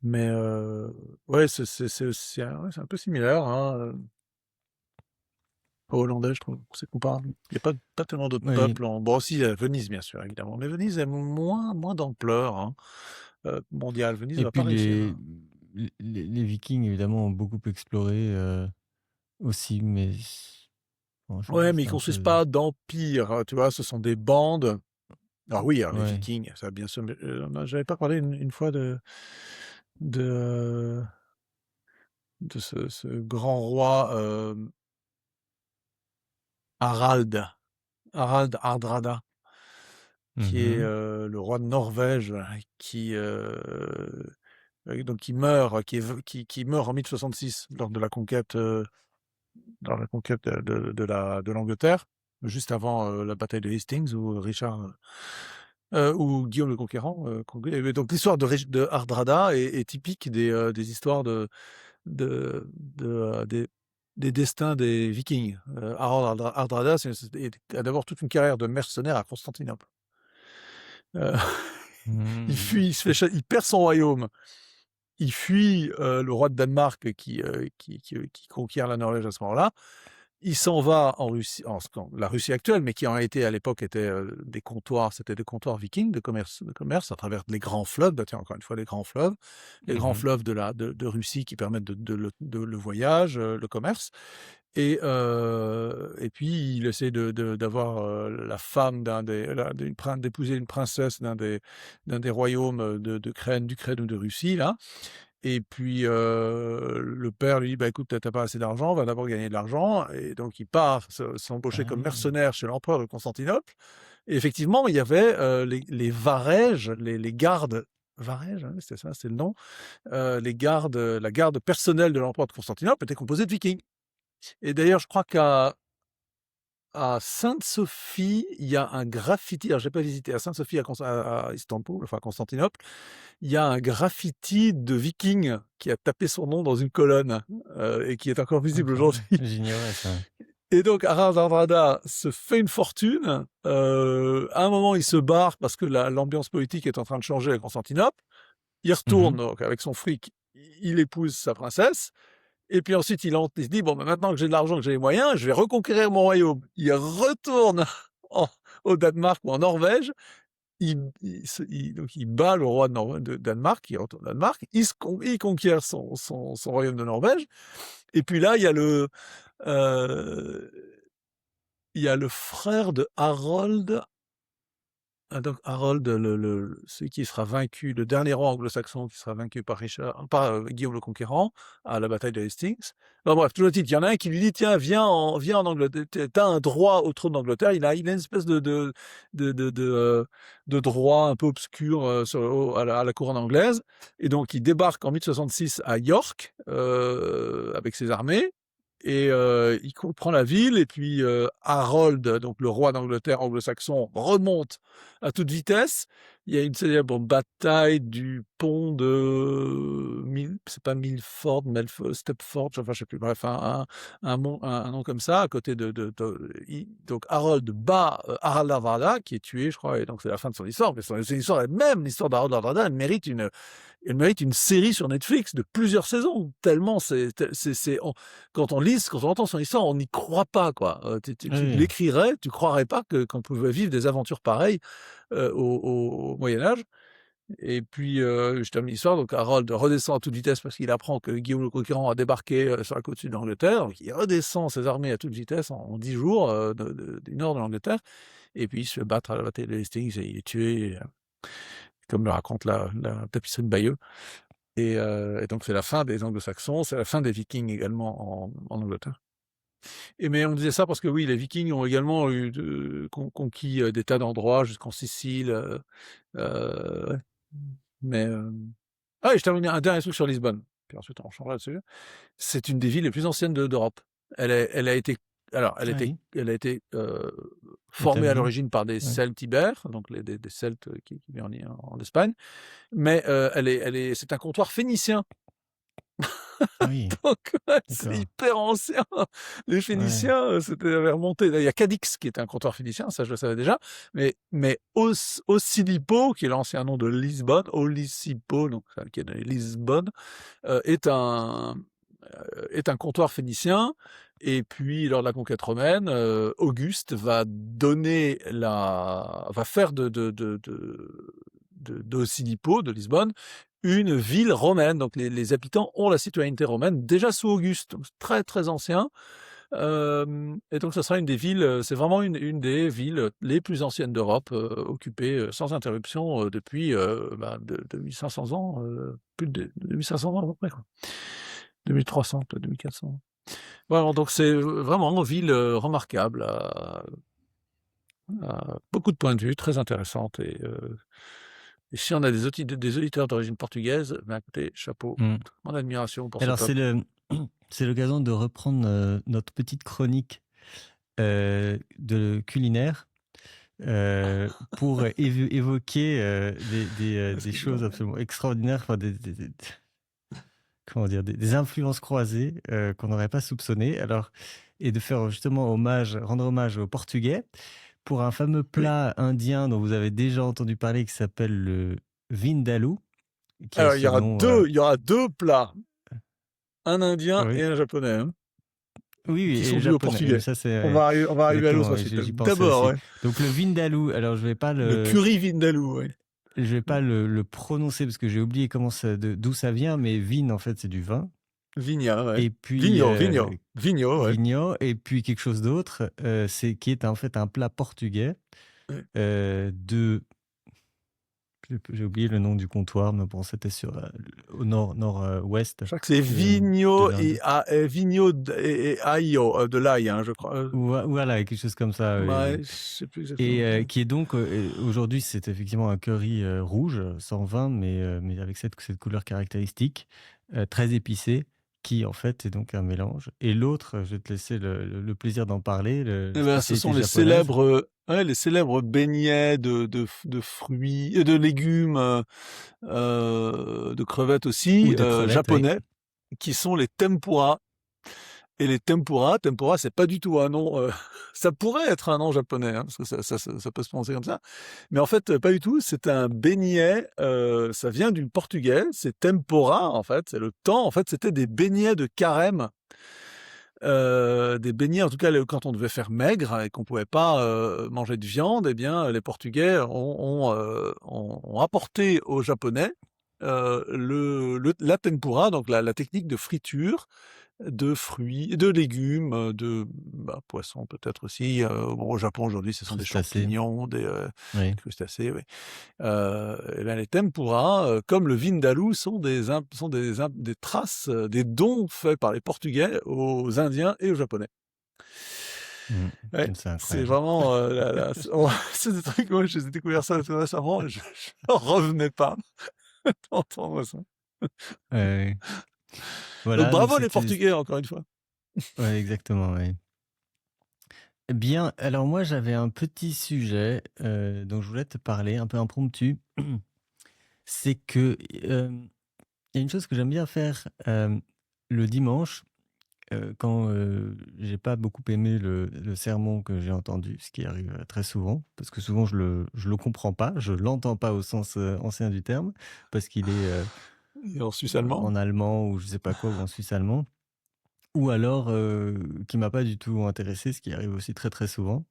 S2: Mais ouais, ouais, c'est un peu similaire, hein, aux Hollandais, je trouve. C'est comparable. Il y a pas tellement d'autres
S1: oui,
S2: peuples en bon, si, il y a Venise, bien sûr, évidemment, mais Venise est moins d'ampleur, hein, mondiale. Venise
S1: et
S2: va
S1: puis
S2: pas réussir
S1: les
S2: à
S1: les les Vikings évidemment ont beaucoup exploré, aussi, mais bon
S2: ouais, mais ils
S1: c'est un
S2: construisent
S1: peu
S2: pas d'empire, tu vois? Ce sont des bandes. Alors oui, alors les
S1: ouais.
S2: Vikings, ça bien sûr, mais, j'avais pas parlé une fois de ce grand roi, Harald, Hardrada, qui est,
S1: Mmh.
S2: le roi de Norvège, qui, donc qui meurt, qui meurt en 1066 lors de la conquête de l'Angleterre, juste avant, la bataille de Hastings où où Guillaume le Conquérant, donc l'histoire de Hardrada est typique des histoires des destins des Vikings. Harald Hardrada, a d'abord toute une carrière de mercenaire à Constantinople. Heu, il
S1: Mmh.
S2: fuit, il perd son royaume, il fuit, le roi de Danemark qui conquiert la Norvège à ce moment-là. Il s'en va en Russie, la Russie actuelle, mais qui en été à l'époque était, des comptoirs, c'était des comptoirs vikings de commerce à travers les grands fleuves, bah, tiens, encore une fois, les grands
S1: Mmh.
S2: fleuves de Russie qui permettent le voyage, le commerce et puis il essaie d'avoir, la femme d'épouser une princesse d'un des royaumes, d'Ukraine ou de Russie là. Et puis, le père lui dit: «Bah, écoute, tu pas assez d'argent, on va d'abord gagner de l'argent» et donc il part s'embaucher comme
S1: Ah!
S2: mercenaire chez l'empereur de Constantinople et effectivement, il y avait, les Varèges, les gardes Varèges, ouais, c'est ça, c'est le nom, les gardes, la garde personnelle de l'empereur de Constantinople était composée de Vikings et d'ailleurs, je crois à Sainte-Sophie, il y a un graffiti, alors j'ai pas visité, à Sainte-Sophie à Istanbul, enfin à Constantinople, il y a un graffiti de Viking qui a tapé son nom dans une colonne, et qui est encore visible
S1: Incroyable,
S2: aujourd'hui.
S1: j'ignorais ça.
S2: Et donc, Harald Hardrada se fait une fortune. À un moment, il se barre parce que l'ambiance politique est en train de changer à Constantinople. Il retourne
S1: Mhm.
S2: donc, avec son fric, il épouse sa princesse. Et puis ensuite, il se dit, bon, ben, maintenant que j'ai de l'argent, que j'ai les moyens, je vais reconquérir mon royaume. Il retourne au Danemark ou en Norvège. Donc il bat le roi de Danemark, il retourne au Danemark, il conquiert son royaume de Norvège. Et puis là, euh, il y a le frère de Harold. Donc Harold, celui qui sera vaincu, le dernier roi anglo-saxon qui sera vaincu par Guillaume le Conquérant à la bataille de Hastings. Bon, bref, toujours il y en a un qui lui dit, tiens, viens en Angleterre, t'as un droit au trône d'Angleterre. Il a une espèce de droit un peu obscur à la couronne anglaise. Et donc il débarque en 1066 à York avec ses armées. Et il prend la ville, et puis Harold, donc le roi d'Angleterre anglo-saxon, remonte à toute vitesse. Il y a une célèbre bataille du pont de c'est pas Milford, Stepford, enfin je sais plus, bref, un nom comme ça, à côté donc Harold bat Harald Hardrada, qui est tué, je crois, et donc c'est la fin de son histoire. Mais son histoire elle-même, l'histoire d'Harold Hardrada, elle mérite une série sur Netflix de plusieurs saisons, tellement quand on entend son histoire, on n'y croit pas, quoi. Tu
S1: Oui.
S2: l'écrirais, tu croirais pas qu'on pouvait vivre des aventures pareilles au Moyen-Âge. Et puis, je termine l'histoire. Donc, Harold redescend à toute vitesse parce qu'il apprend que Guillaume le Conquérant a débarqué sur la côte sud d'Angleterre. Donc, il redescend ses armées à toute vitesse en 10 jours du nord de l'Angleterre. Et puis, il se fait battre à la bataille de Hastings et il est tué, comme le raconte la tapisserie de Bayeux. Et donc, c'est la fin des Anglo-Saxons, c'est la fin des Vikings également en Angleterre. Mais on disait ça parce que oui, les Vikings ont également conquis des tas d'endroits jusqu'en Sicile. Ouais. Mais ah, et je termine un dernier truc sur Lisbonne. Puis ensuite on changera là-dessus. C'est une des villes les plus anciennes d'Europe. Elle a été, alors
S1: Ah oui,
S2: elle a été formée à
S1: établi.
S2: l'origine par des
S1: Ouais.
S2: Celtes ibères, donc des Celtes qui vivaient en Espagne. Mais c'est un comptoir phénicien.
S1: Ah oui,
S2: Donc, ouais, c'est
S1: d'accord.
S2: hyper ancien. Les
S1: Ouais.
S2: Phéniciens, c'était remonté. Il y a Cadix qui est un comptoir phénicien, ça je le savais déjà. Mais Osilipo, qui est l'ancien nom de Lisbonne, Olisipo, donc qui est Lisbonne, est un comptoir phénicien. Et puis, lors de la conquête romaine, Auguste va faire d'Osilipo, de Lisbonne, une ville romaine. Donc, les habitants ont la citoyenneté romaine déjà sous Auguste. Donc, très, très ancien. Et donc, ça sera une des villes, c'est vraiment une des villes les plus anciennes d'Europe, occupée sans interruption depuis de 1500 ans, plus de 1500 ans à peu près, quoi. 2300, peut-être 2400. Voilà, donc c'est vraiment une ville remarquable, à beaucoup de points de vue, très intéressante. Et si on a des auditeurs d'origine portugaise, ben écoutez, chapeau,
S1: Mm.
S2: mon admiration pour ce
S1: Alors,
S2: peuple.
S1: c'est l'occasion de reprendre notre petite chronique de culinaire pour évoquer des choses
S2: Excusez-moi.
S1: absolument extraordinaires, enfin, comment dire, des influences croisées qu'on n'aurait pas soupçonnées. Alors, et de faire justement rendre hommage aux Portugais pour un fameux
S2: Oui.
S1: plat indien dont vous avez déjà entendu parler qui s'appelle le vindaloo, qui a
S2: Alors,
S1: ce nom.
S2: il y aura deux plats, un indien et
S1: Oui,
S2: un japonais, hein,
S1: oui, oui,
S2: qui
S1: et
S2: sont
S1: le
S2: dus aux
S1: japonais. Mais
S2: Portugais.
S1: ça, c'est
S2: On va arriver à l'autre
S1: exactement, oui,
S2: ensuite.
S1: j'y pensais
S2: D'abord,
S1: aussi.
S2: ouais,
S1: Donc le vindaloo, alors
S2: le curry vindaloo, ouais.
S1: je vais pas le prononcer parce que j'ai oublié d'où ça vient, mais vin en fait c'est du vin.
S2: Vigna, ouais.
S1: Et puis
S2: Vigno, ouais.
S1: vigno, et puis quelque chose d'autre, qui est en fait un plat portugais
S2: Ouais.
S1: de. J'ai oublié le nom du comptoir, mais bon, c'était au nord-ouest
S2: Je crois que c'est
S1: de
S2: Vigno
S1: l'Inde.
S2: et Aio, de l'ail, hein, je crois.
S1: Voilà, quelque chose comme ça.
S2: Ouais, je sais plus
S1: Et
S2: exactement.
S1: qui est donc, aujourd'hui, c'est effectivement un curry rouge, sans vin, mais avec cette couleur caractéristique, très épicée, qui en fait est donc un mélange. Et l'autre, je vais te laisser le plaisir d'en parler,
S2: Eh
S1: la
S2: ben, ce
S1: spécialité
S2: sont
S1: japonaise.
S2: les célèbres beignets de fruits, de légumes, de crevettes
S1: Ou
S2: aussi,
S1: de crevettes, oui.
S2: japonais, qui sont les tempura. Et les tempura, c'est pas du tout un nom. Ça pourrait être un nom japonais, hein, parce que ça peut se prononcer comme ça. Mais en fait, pas du tout. C'est un beignet. Ça vient du portugais. C'est tempora, en fait. C'est le temps. En fait, c'était des beignets de carême. Des beignets, en tout cas, quand on devait faire maigre et qu'on pouvait pas manger de viande, eh bien, les Portugais ont apporté aux Japonais la tempura, donc la technique de friture de fruits, de légumes, poissons peut-être aussi. Bon, au Japon aujourd'hui, ce sont des
S1: Crustacés.
S2: champignons,
S1: Oui.
S2: des crustacés, oui. Et ben les tempura, comme le vindaloo, des traces, des dons faits par les Portugais aux Indiens et aux Japonais.
S1: Mm.
S2: Ouais,
S1: C'est
S2: c'est
S1: incroyable.
S2: vraiment c'est des trucs. Moi, j'ai découvert ça tout récemment. Je n'en revenais pas d'entendre ça.
S1: Ouais.
S2: Donc
S1: Voilà, donc
S2: bravo les
S1: c'était...
S2: Portugais encore une fois.
S1: Ouais, exactement, ouais. Eh bien, alors moi j'avais un petit sujet dont je voulais te parler, un peu impromptu. C'est que il y a une chose que j'aime bien faire le dimanche quand j'ai pas beaucoup aimé le sermon que j'ai entendu, ce qui arrive très souvent, parce que souvent je le comprends pas, je l'entends pas au sens ancien du terme, parce qu'il est
S2: Et en Suisse allemand.
S1: en allemand ou je sais pas quoi, ou en suisse allemand, ou alors qui m'a pas du tout intéressé, ce qui arrive aussi très très souvent.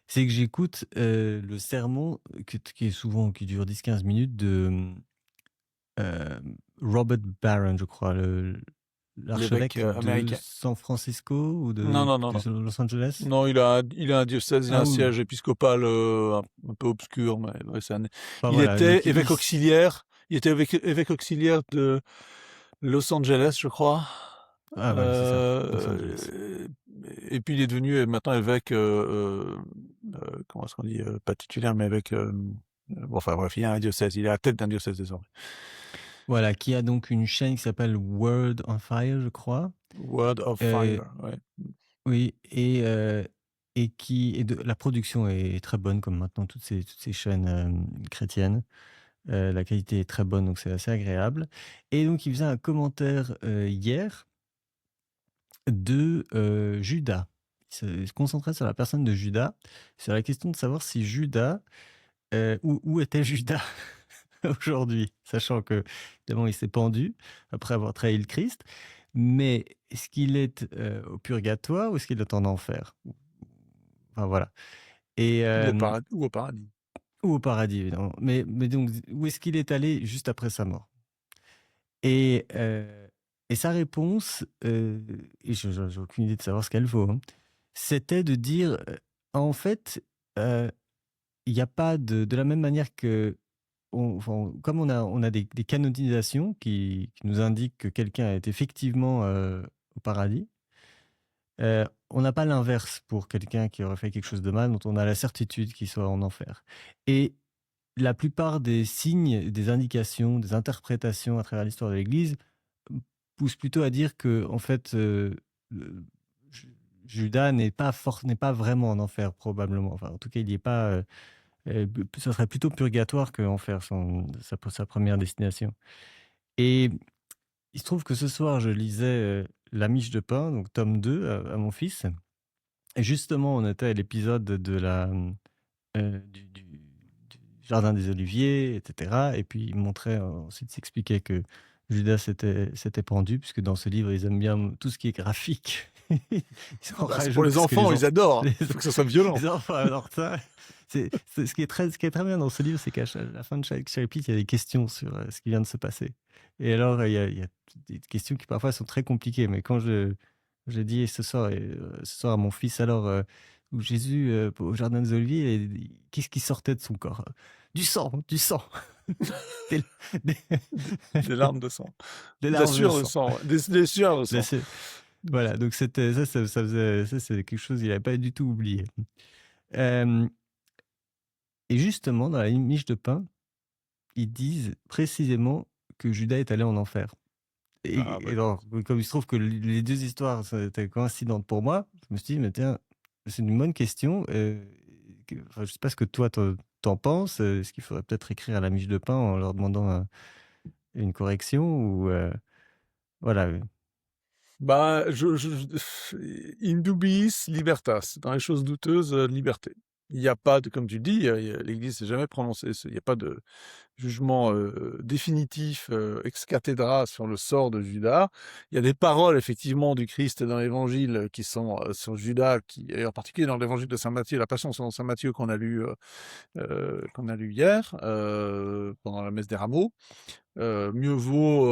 S1: C'est que j'écoute le sermon qui est souvent, qui dure 10-15 minutes de euh, Robert Barron, je crois,
S2: L'évêque
S1: l'archevêque de
S2: américain.
S1: San Francisco ou
S2: Non, non, non, non.
S1: de Los Angeles.
S2: Non, il a un diocèse, il a
S1: Ah
S2: un
S1: oui,
S2: siège épiscopal un peu obscur, mais ouais,
S1: enfin
S2: il
S1: voilà,
S2: était
S1: donc il
S2: évêque
S1: dit...
S2: auxiliaire. Il était évêque auxiliaire de Los Angeles, je crois.
S1: Ah voilà, c'est ça, Los Angeles.
S2: Et puis il est devenu maintenant évêque, comment est-ce qu'on dit, pas titulaire, mais évêque. Bon, enfin bref, il a un diocèse, il est à la tête d'un diocèse désormais.
S1: Voilà, qui a donc une chaîne qui s'appelle Word on Fire, je crois.
S2: Word of
S1: Euh,
S2: Fire, ouais.
S1: oui, la production est très bonne, comme maintenant toutes ces chaînes chrétiennes. La qualité est très bonne, donc c'est assez agréable. Et donc, il faisait un commentaire hier de Judas. Il se concentrait sur la personne de Judas, sur la question de savoir si Judas, où était Judas aujourd'hui, sachant que, évidemment, il s'est pendu après avoir trahi le Christ. Mais est-ce qu'il est au purgatoire ou est-ce qu'il est en enfer? Enfin, voilà. Et,
S2: Ou au paradis.
S1: ou au paradis, évidemment. Mais donc, où est-ce qu'il est allé juste après sa mort? Et, euh, et sa réponse, et j'ai aucune idée de savoir ce qu'elle vaut, hein, c'était de dire, en fait, euh, il n'y a pas de la même manière que, comme on a des canonisations qui nous indiquent que quelqu'un est effectivement au paradis, on n'a pas l'inverse pour quelqu'un qui aurait fait quelque chose de mal, dont on a la certitude qu'il soit en enfer. Et la plupart des signes, des indications, des interprétations à travers l'histoire de l'Église poussent plutôt à dire que, en fait, le- Judas n'est pas vraiment en enfer, probablement. Enfin, en tout cas, il n'y est pas. Ça serait plutôt purgatoire que enfer, sa première destination. Et il se trouve que ce soir, je lisais La Miche de pain, donc tome 2, à mon fils. Et justement, on était à l'épisode de du Jardin des Oliviers, etc. Et puis il montrait, ensuite s'expliquait que Judas s'était pendu, puisque dans ce livre, ils aiment bien tout ce qui est graphique. Ils en
S2: C'est pour
S1: rajoutent,
S2: les
S1: parce que
S2: enfants, ils adorent.
S1: les,
S2: Il faut que ça soit violent.
S1: les enfants adorent ça. Ce qui est très bien dans ce livre, c'est qu'à la fin de chaque chapitre, il y a des questions sur ce qui vient de se passer. Et alors, il y a des questions qui parfois sont très compliquées, mais quand j'ai dit ce soir à mon fils, alors, où Jésus, au Jardin des Oliviers, qu'est-ce qui sortait de son corps? Du sang, du sang. Des, des-
S2: Des larmes de sang.
S1: des
S2: De la
S1: larmes de
S2: sueur de
S1: sang.
S2: sang. Des sueurs de sang.
S1: Voilà, donc c'était ça faisait ça, c'est quelque chose qu'il n'avait pas du tout oublié. Euh, et justement, dans la miche de pain, ils disent précisément que Judas est allé en enfer.
S2: Ah,
S1: Et
S2: bah,
S1: alors, comme il se trouve que les deux histoires étaient coïncidentes pour moi, je me suis dit, mais tiens, c'est une bonne question. Enfin, je sais pas ce que toi t'en penses. Est-ce qu'il faudrait peut-être écrire à la miche de pain en leur demandant une correction ou voilà.
S2: Bah, in dubiis libertas, dans les choses douteuses, liberté. Il y a pas de, comme tu dis, l'Église s'est jamais prononcée, il y a pas de jugement définitif ex cathedra sur le sort de Judas. Il y a des paroles effectivement du Christ dans l'Évangile qui sont sur Judas, et en particulier dans l'Évangile de Saint Matthieu, la Passion selon Saint Matthieu qu'on a lu hier pendant la messe des Rameaux. Mieux vaut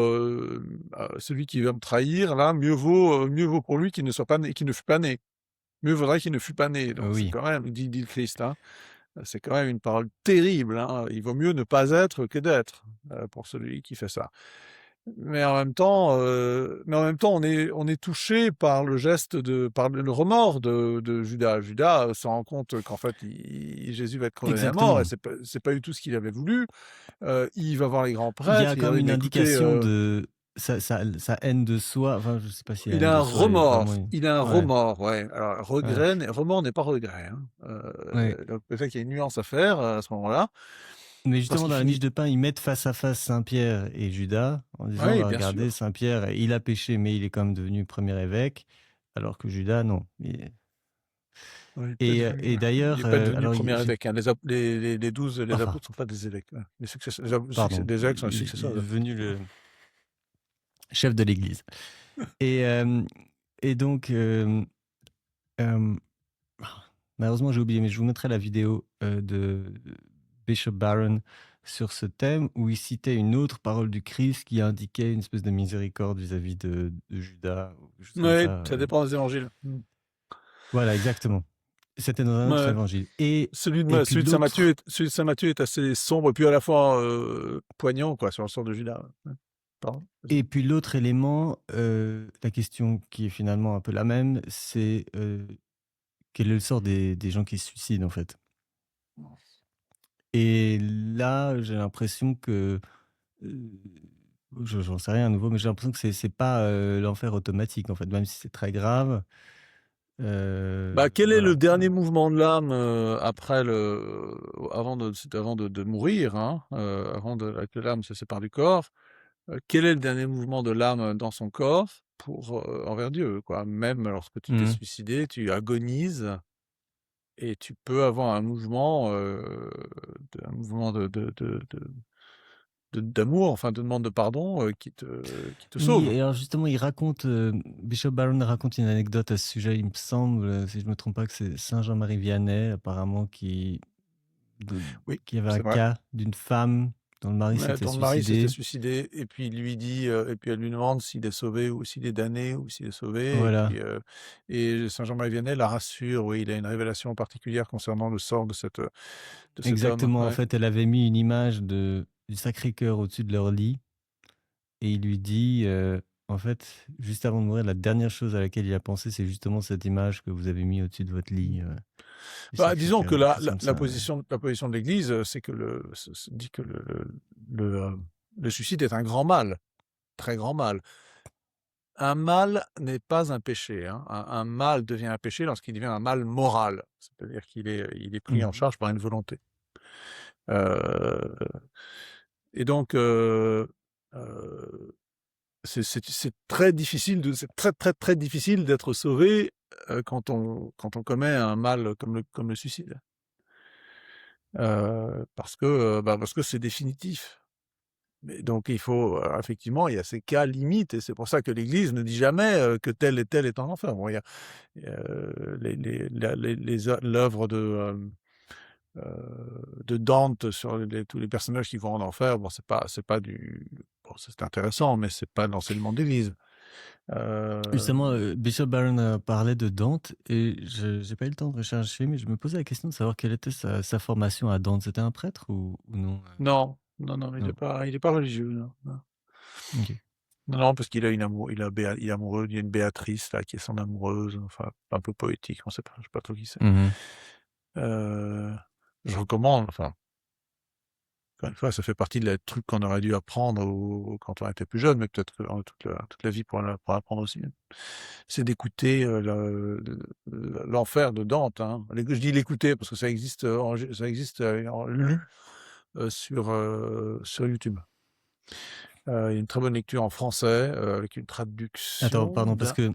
S2: celui qui va me trahir, là, mieux vaut pour lui qu'il ne soit pas né, qu'il ne fût pas né. Mieux vaudrait qu'il ne fût pas né. Donc c'est
S1: Oui.
S2: quand même, dit le Christ, hein, c'est quand même une parole terrible. Hein. Il vaut mieux ne pas être que d'être pour celui qui fait ça. Mais en même temps, on est touché par le geste par le remords de Judas. Judas se rend compte qu'en fait, Jésus va être condamné à mort, et
S1: Exactement.
S2: c'est pas du tout ce qu'il avait voulu. Il va voir les grands
S1: Il y
S2: prêtres,
S1: a
S2: il
S1: quand
S2: leur
S1: même
S2: dit,
S1: une
S2: bah, écoutez,
S1: indication de sa haine de soi. Enfin, je sais pas si la
S2: il
S1: haine
S2: a
S1: de
S2: un
S1: soi est
S2: remords,
S1: vraiment
S2: il a un
S1: ouais,
S2: remords, ouais. Alors,
S1: ouais,
S2: remords n'est pas regret. Hein.
S1: ouais.
S2: Donc peut-être qu'il y a une nuance à faire à ce moment-là,
S1: Mais
S2: parce
S1: justement,
S2: qu'il
S1: dans la miche
S2: finit.
S1: de pain, ils mettent face à face Saint-Pierre et Judas en disant,
S2: Oui,
S1: bah,
S2: bien
S1: regardez,
S2: sûr.
S1: Saint-Pierre, il a péché, mais il est quand même devenu premier évêque, alors que Judas, non.
S2: Oui,
S1: Et
S2: il
S1: d'ailleurs,
S2: n'est pas devenu
S1: alors,
S2: premier évêque. Hein. Les 12, les
S1: enfin,
S2: apôtres ne sont pas des évêques. Hein. Les successeurs,
S1: pardon,
S2: des évêques sont les
S1: il est
S2: successeurs.
S1: devenu le chef de l'Église. Et, euh, et donc, malheureusement, j'ai oublié, mais je vous mettrai la vidéo de Bishop Barron sur ce thème, où il citait une autre parole du Christ qui indiquait une espèce de miséricorde vis-à-vis de Judas, ou quelque chose comme
S2: Oui,
S1: ça.
S2: ça dépend des évangiles.
S1: Voilà, exactement. C'était dans un autre
S2: Ouais.
S1: évangile. Et puis
S2: Celui de Saint Matthieu
S1: l'autre,
S2: est assez sombre et puis à la fois poignant, quoi, sur le sort de Judas. Ouais. Pardon, vas-y.
S1: et puis l'autre élément, la question qui est finalement un peu la même, c'est quel est le sort des gens qui se suicident en fait. Et là, j'ai l'impression que Heu, j'en sais rien à nouveau, mais j'ai l'impression que c'est pas, l'enfer automatique, en fait, même si c'est très grave,
S2: Bah, quel est le
S1: voilà.
S2: dernier mouvement de l'âme avant de mourir, hein, que l'âme se sépare du corps? Quel est le dernier mouvement de l'âme dans son corps envers Dieu, quoi? Même lorsque tu t'es
S1: Mmh.
S2: suicidé, tu agonises et tu peux avoir un mouvement d'amour, enfin de demande de pardon, qui te
S1: Oui,
S2: sauve.
S1: et alors justement, il raconte, Bishop Barron raconte une anecdote à ce sujet, il me semble, si je me trompe pas, que c'est saint Jean-Marie Vianney apparemment de
S2: Oui,
S1: qui avait un
S2: c'est vrai.
S1: cas d'une femme dont le mari
S2: Ouais,
S1: s'était
S2: ton mari s'était
S1: suicidé.
S2: suicidé et puis il lui dit, et puis elle lui demande s'il est sauvé ou s'il est damné ou s'il est sauvé et
S1: Voilà,
S2: puis, et saint Jean-Marie Vianney la rassure, oui, il a une révélation particulière concernant le sort de cet homme,
S1: exactement. En
S2: ouais.
S1: fait, elle avait mis une image du Sacré-Cœur au-dessus de leur lit. Et il lui dit, en fait, juste avant de mourir, la dernière chose à laquelle il a pensé, c'est justement cette image que vous avez mis au-dessus de votre lit, du
S2: Bah, disons
S1: Sacré-Cœur,
S2: que
S1: quelque chose comme ça, ouais.
S2: la position de l'Église, c'est que dit que le suicide est un grand mal, très grand mal. Un mal n'est pas un péché, hein. Un mal devient un péché lorsqu'il devient un mal moral. C'est-à-dire il est pris en
S1: Mmh.
S2: charge par une volonté. Heu et donc heu, c'est très difficile c'est très, très, très difficile d'être sauvé, quand on commet un mal comme le suicide. Parce que c'est définitif. Mais donc il faut, effectivement, il y a ces cas limites et c'est pour ça que l'Église ne dit jamais, que tel et tel est en enfer. Bon, l'œuvre de Dante sur tous les personnages qui vont en enfer, bon, c'est pas bon, c'est intéressant, mais c'est pas l'enseignement de l'Église. Heu,
S1: Justement, Bishop Barron parlait de Dante et je j'ai pas eu le temps de rechercher, mais je me posais la question de savoir quelle était sa formation à Dante. C'était un prêtre ou non?
S2: non, non, non,
S1: Non?
S2: il est pas religieux, non, non.
S1: OK.
S2: Non, non, parce qu'il a une amour il est amoureux, il y a une Béatrice là qui est son amoureuse, enfin un peu poétique, on sait pas, je sais pas trop qui c'est.
S1: Mmh.
S2: Heu, je recommande, enfin, encore une fois, ça fait partie de la trucs qu'on aurait dû apprendre quand on était plus jeune, mais peut-être que toute la vie pour apprendre aussi. C'est d'écouter, l'enfer de Dante, hein. Je dis l'écouter parce que ça existe, ça existe, en lu, sur YouTube. Il y a une très bonne lecture en français avec une
S1: Attends, pardon, parce que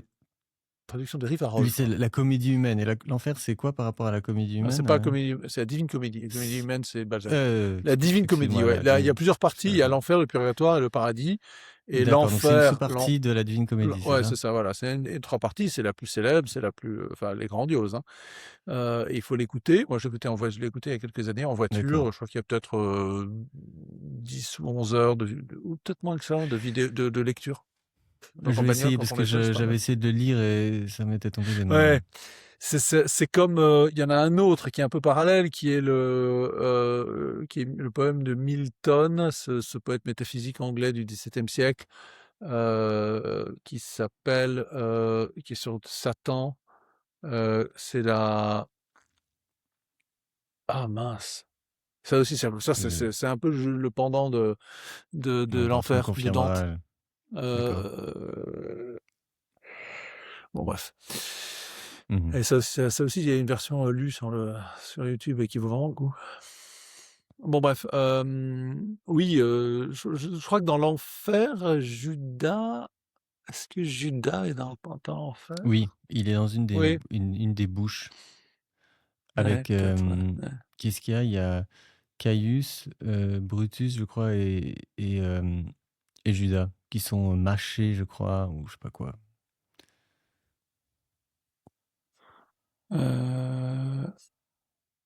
S2: traduction de Rivarol,
S1: lui,
S2: je
S1: c'est
S2: crois.
S1: la comédie humaine. Et l'enfer, c'est quoi par rapport à la comédie
S2: Ah, c'est
S1: humaine
S2: pas la comédie, c'est la Divine Comédie. La comédie
S1: C'est-
S2: humaine, c'est Balzac. La
S1: ok,
S2: Divine Comédie,
S1: excuse-moi,
S2: ouais.
S1: la
S2: Là, il y a
S1: divine.
S2: plusieurs parties. Il y a l'enfer, le purgatoire et le paradis. Et
S1: D'accord, donc c'est une
S2: l'enfer,
S1: sous-partie de la divine comédie, c'est
S2: ouais,
S1: ça?
S2: c'est ça, voilà. C'est une trois parties. C'est la plus célèbre, c'est la plus, enfin, elle est grandiose, hein. Et il faut l'écouter. Moi, je l'ai écouté il y a quelques années en
S1: D'accord.
S2: voiture. Je crois qu'il y a peut-être 10 ou 11 heures, ou peut-être moins que ça, de lecture. Donc
S1: Je
S2: en
S1: vais
S2: bagnole,
S1: essayer
S2: quand
S1: parce
S2: on
S1: que
S2: est seul, c'est pas
S1: j'avais
S2: mal.
S1: essayé de le lire et ça m'était tombé des mains.
S2: Ouais, c'est comme il y en a un autre qui est un peu parallèle, qui est le poème de Milton, ce poète métaphysique anglais du XVIIe siècle, qui s'appelle, qui est sur Satan. C'est la Ah mince. Ça aussi,
S1: Euh,
S2: c'est un peu le pendant de
S1: Attends, tu me
S2: l'enfer, de
S1: confirmeras.
S2: Dante.
S1: D'accord.
S2: Bon, bref.
S1: Mhm.
S2: Et ça aussi, il y a une version lue sur YouTube et qui vaut vraiment le coup. Bon, bref. Oui, je crois que dans l'enfer, Judas. Est-ce que Judas est dans l'enfer?
S1: Oui, il est dans
S2: Oui,
S1: une des bouches
S2: ouais,
S1: avec
S2: peut-être. Ouais.
S1: qu'est-ce qu'il y a? Il y a Caius, Brutus, je crois, et Judas qui sont mâchés, je crois, ou je sais pas quoi.
S2: Euh,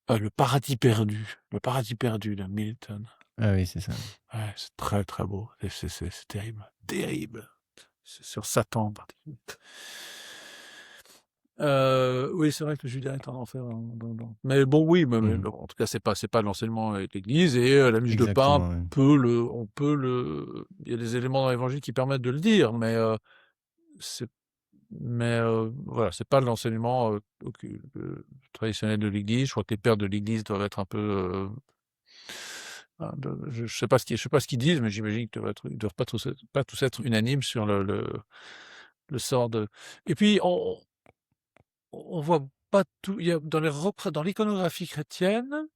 S2: le paradis perdu. Le paradis perdu de Milton.
S1: Ah oui, c'est ça.
S2: Ouais, c'est très très beau. C'est terrible. Terrible. C'est sur Satan en particulier. Oui, c'est vrai que Judas est en enfer. Mais bon, oui, mais
S1: Mhm.
S2: en tout cas, c'est pas l'enseignement de l'Église. Et la miche de pain
S1: Exactement, ouais.
S2: il y a des éléments dans l'Évangile qui permettent de le dire, c'est, voilà, c'est pas l'enseignement traditionnel de l'Église. Je crois que les pères de l'Église doivent être un peu, je sais pas je sais pas ce qu'ils disent, mais j'imagine qu'ils doivent pas tous être unanimes sur le sort de. Et puis on voit pas tout. Il y a dans l'iconographie chrétienne,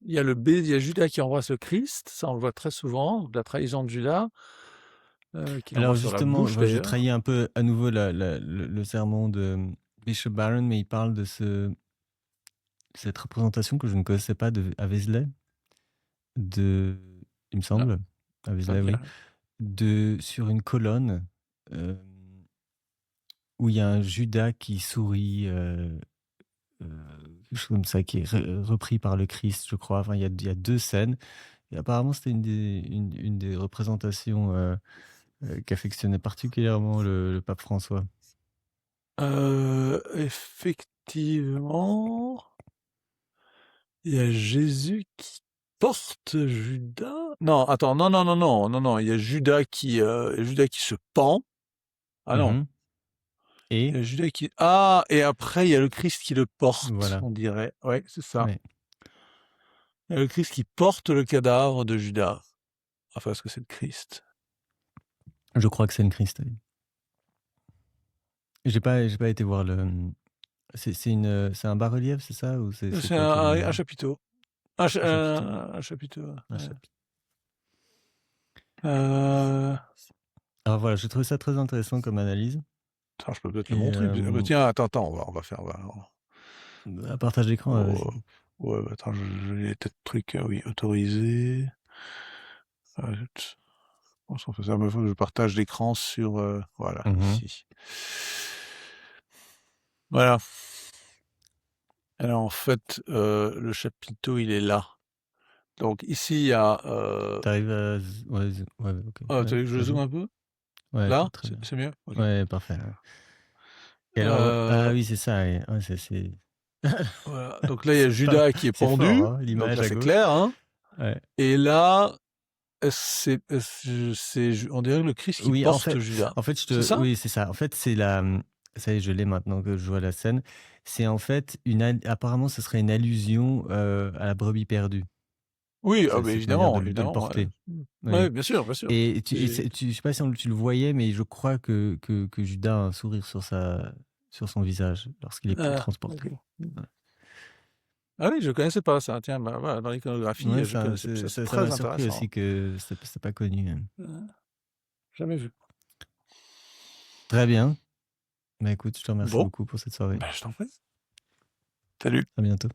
S2: il y a Judas qui embrasse le Christ, ça on le voit très souvent, la trahison de Judas, qu'il
S1: Alors
S2: embrasse sur la
S1: justement,
S2: bouche
S1: moi, je vais
S2: d'ailleurs.
S1: trahir un peu à nouveau le sermon de Bishop Barron, mais il parle de cette représentation que je ne connaissais pas à Vézelay, de, il me
S2: Non,
S1: semble, à
S2: ça me
S1: Vézelay,
S2: dit
S1: oui,
S2: rien.
S1: sur une colonne euh, où il y a un Judas qui sourit, quelque chose comme ça, qui est repris par le Christ, je crois. Enfin, il y a deux scènes. Et apparemment, c'était une des représentations qu'affectionnait particulièrement le pape François.
S2: Effectivement, il y a Jésus qui porte Judas. Non, attends, non, non, non, non, non, non, il y a Judas qui se pend. Ah non,
S1: Mhm. Et
S2: il y a Judas qui. Ah, et après, il y a le Christ qui le porte,
S1: voilà.
S2: on dirait. Ouais, c'est ça.
S1: Ouais.
S2: Il y a le Christ qui porte le cadavre de Judas. Enfin, est-ce que c'est le Christ?
S1: Je crois que c'est le Christ. Oui. J'ai pas été voir le. C'est un bas-relief, c'est ça? Ou c'est
S2: C'est
S1: quoi comme.
S2: un chapiteau.
S1: Un chapiteau?
S2: Un chapiteau.
S1: Un
S2: Ouais.
S1: chapiteau.
S2: Euh,
S1: Alors voilà, j'ai trouvé ça très intéressant comme analyse.
S2: Attends, je peux peut-être le
S1: Et
S2: montrer. Ah bah tiens, attends, on va faire.
S1: à partage d'écran,
S2: Oh,
S1: vas-y.
S2: ouais, bah attends, j'ai des tas de trucs, oui, autorisés. On s'en fait ça, mais faut que je partage l'écran sur, voilà,
S1: Mhm.
S2: ici. Voilà. Alors en fait, le chapiteau, il est là. Donc ici, il y a.
S1: T'arrives à. Ouais, ouais, ok.
S2: Ah, tu
S1: Ouais,
S2: veux que je zoome
S1: vas-y.
S2: un peu?
S1: Ouais,
S2: Là?
S1: très bien.
S2: C'est mieux? Ok.
S1: Ouais, parfait. Ouais. Et alors, ah
S2: Euh,
S1: oui, c'est ça. Ouais,
S2: voilà. Donc là, il y a
S1: c'est pas-
S2: Judas qui est
S1: c'est fort,
S2: pendu.
S1: hein,
S2: Donc
S1: l'image
S2: là,
S1: à
S2: c'est
S1: gauche.
S2: clair, hein.
S1: Ouais.
S2: Et là, on dirait le Christ qui
S1: Oui,
S2: porte Judas.
S1: en fait,
S2: C'est ça?
S1: oui, c'est ça. En fait, c'est ça y est, je l'ai maintenant que je vois la scène. C'est en fait apparemment, ce serait une allusion à la brebis perdue,
S2: Oui, ah, bah,
S1: cette manière
S2: évidemment,
S1: de le
S2: évidemment. Ouais.
S1: porter.
S2: Ouais,
S1: Oui.
S2: bien sûr, bien sûr.
S1: Et,
S2: J'ai-
S1: je sais pas si tu le voyais, mais je crois que Judas a un sourire sur son visage lorsqu'il est
S2: Ah,
S1: transporté.
S2: ok.
S1: Ouais.
S2: Ah oui, je connaissais pas ça. Tiens, bah, voilà, dans l'iconographie,
S1: Ouais,
S2: je connaissais pas. Ça, c'est
S1: ça m'a
S2: très
S1: surpris
S2: intéressant.
S1: aussi que c'est pas connu.
S2: Jamais vu.
S1: Très bien. Bah écoute, je te remercie
S2: Bon,
S1: beaucoup pour cette soirée.
S2: bah, je t'en prie. Salut.
S1: À bientôt.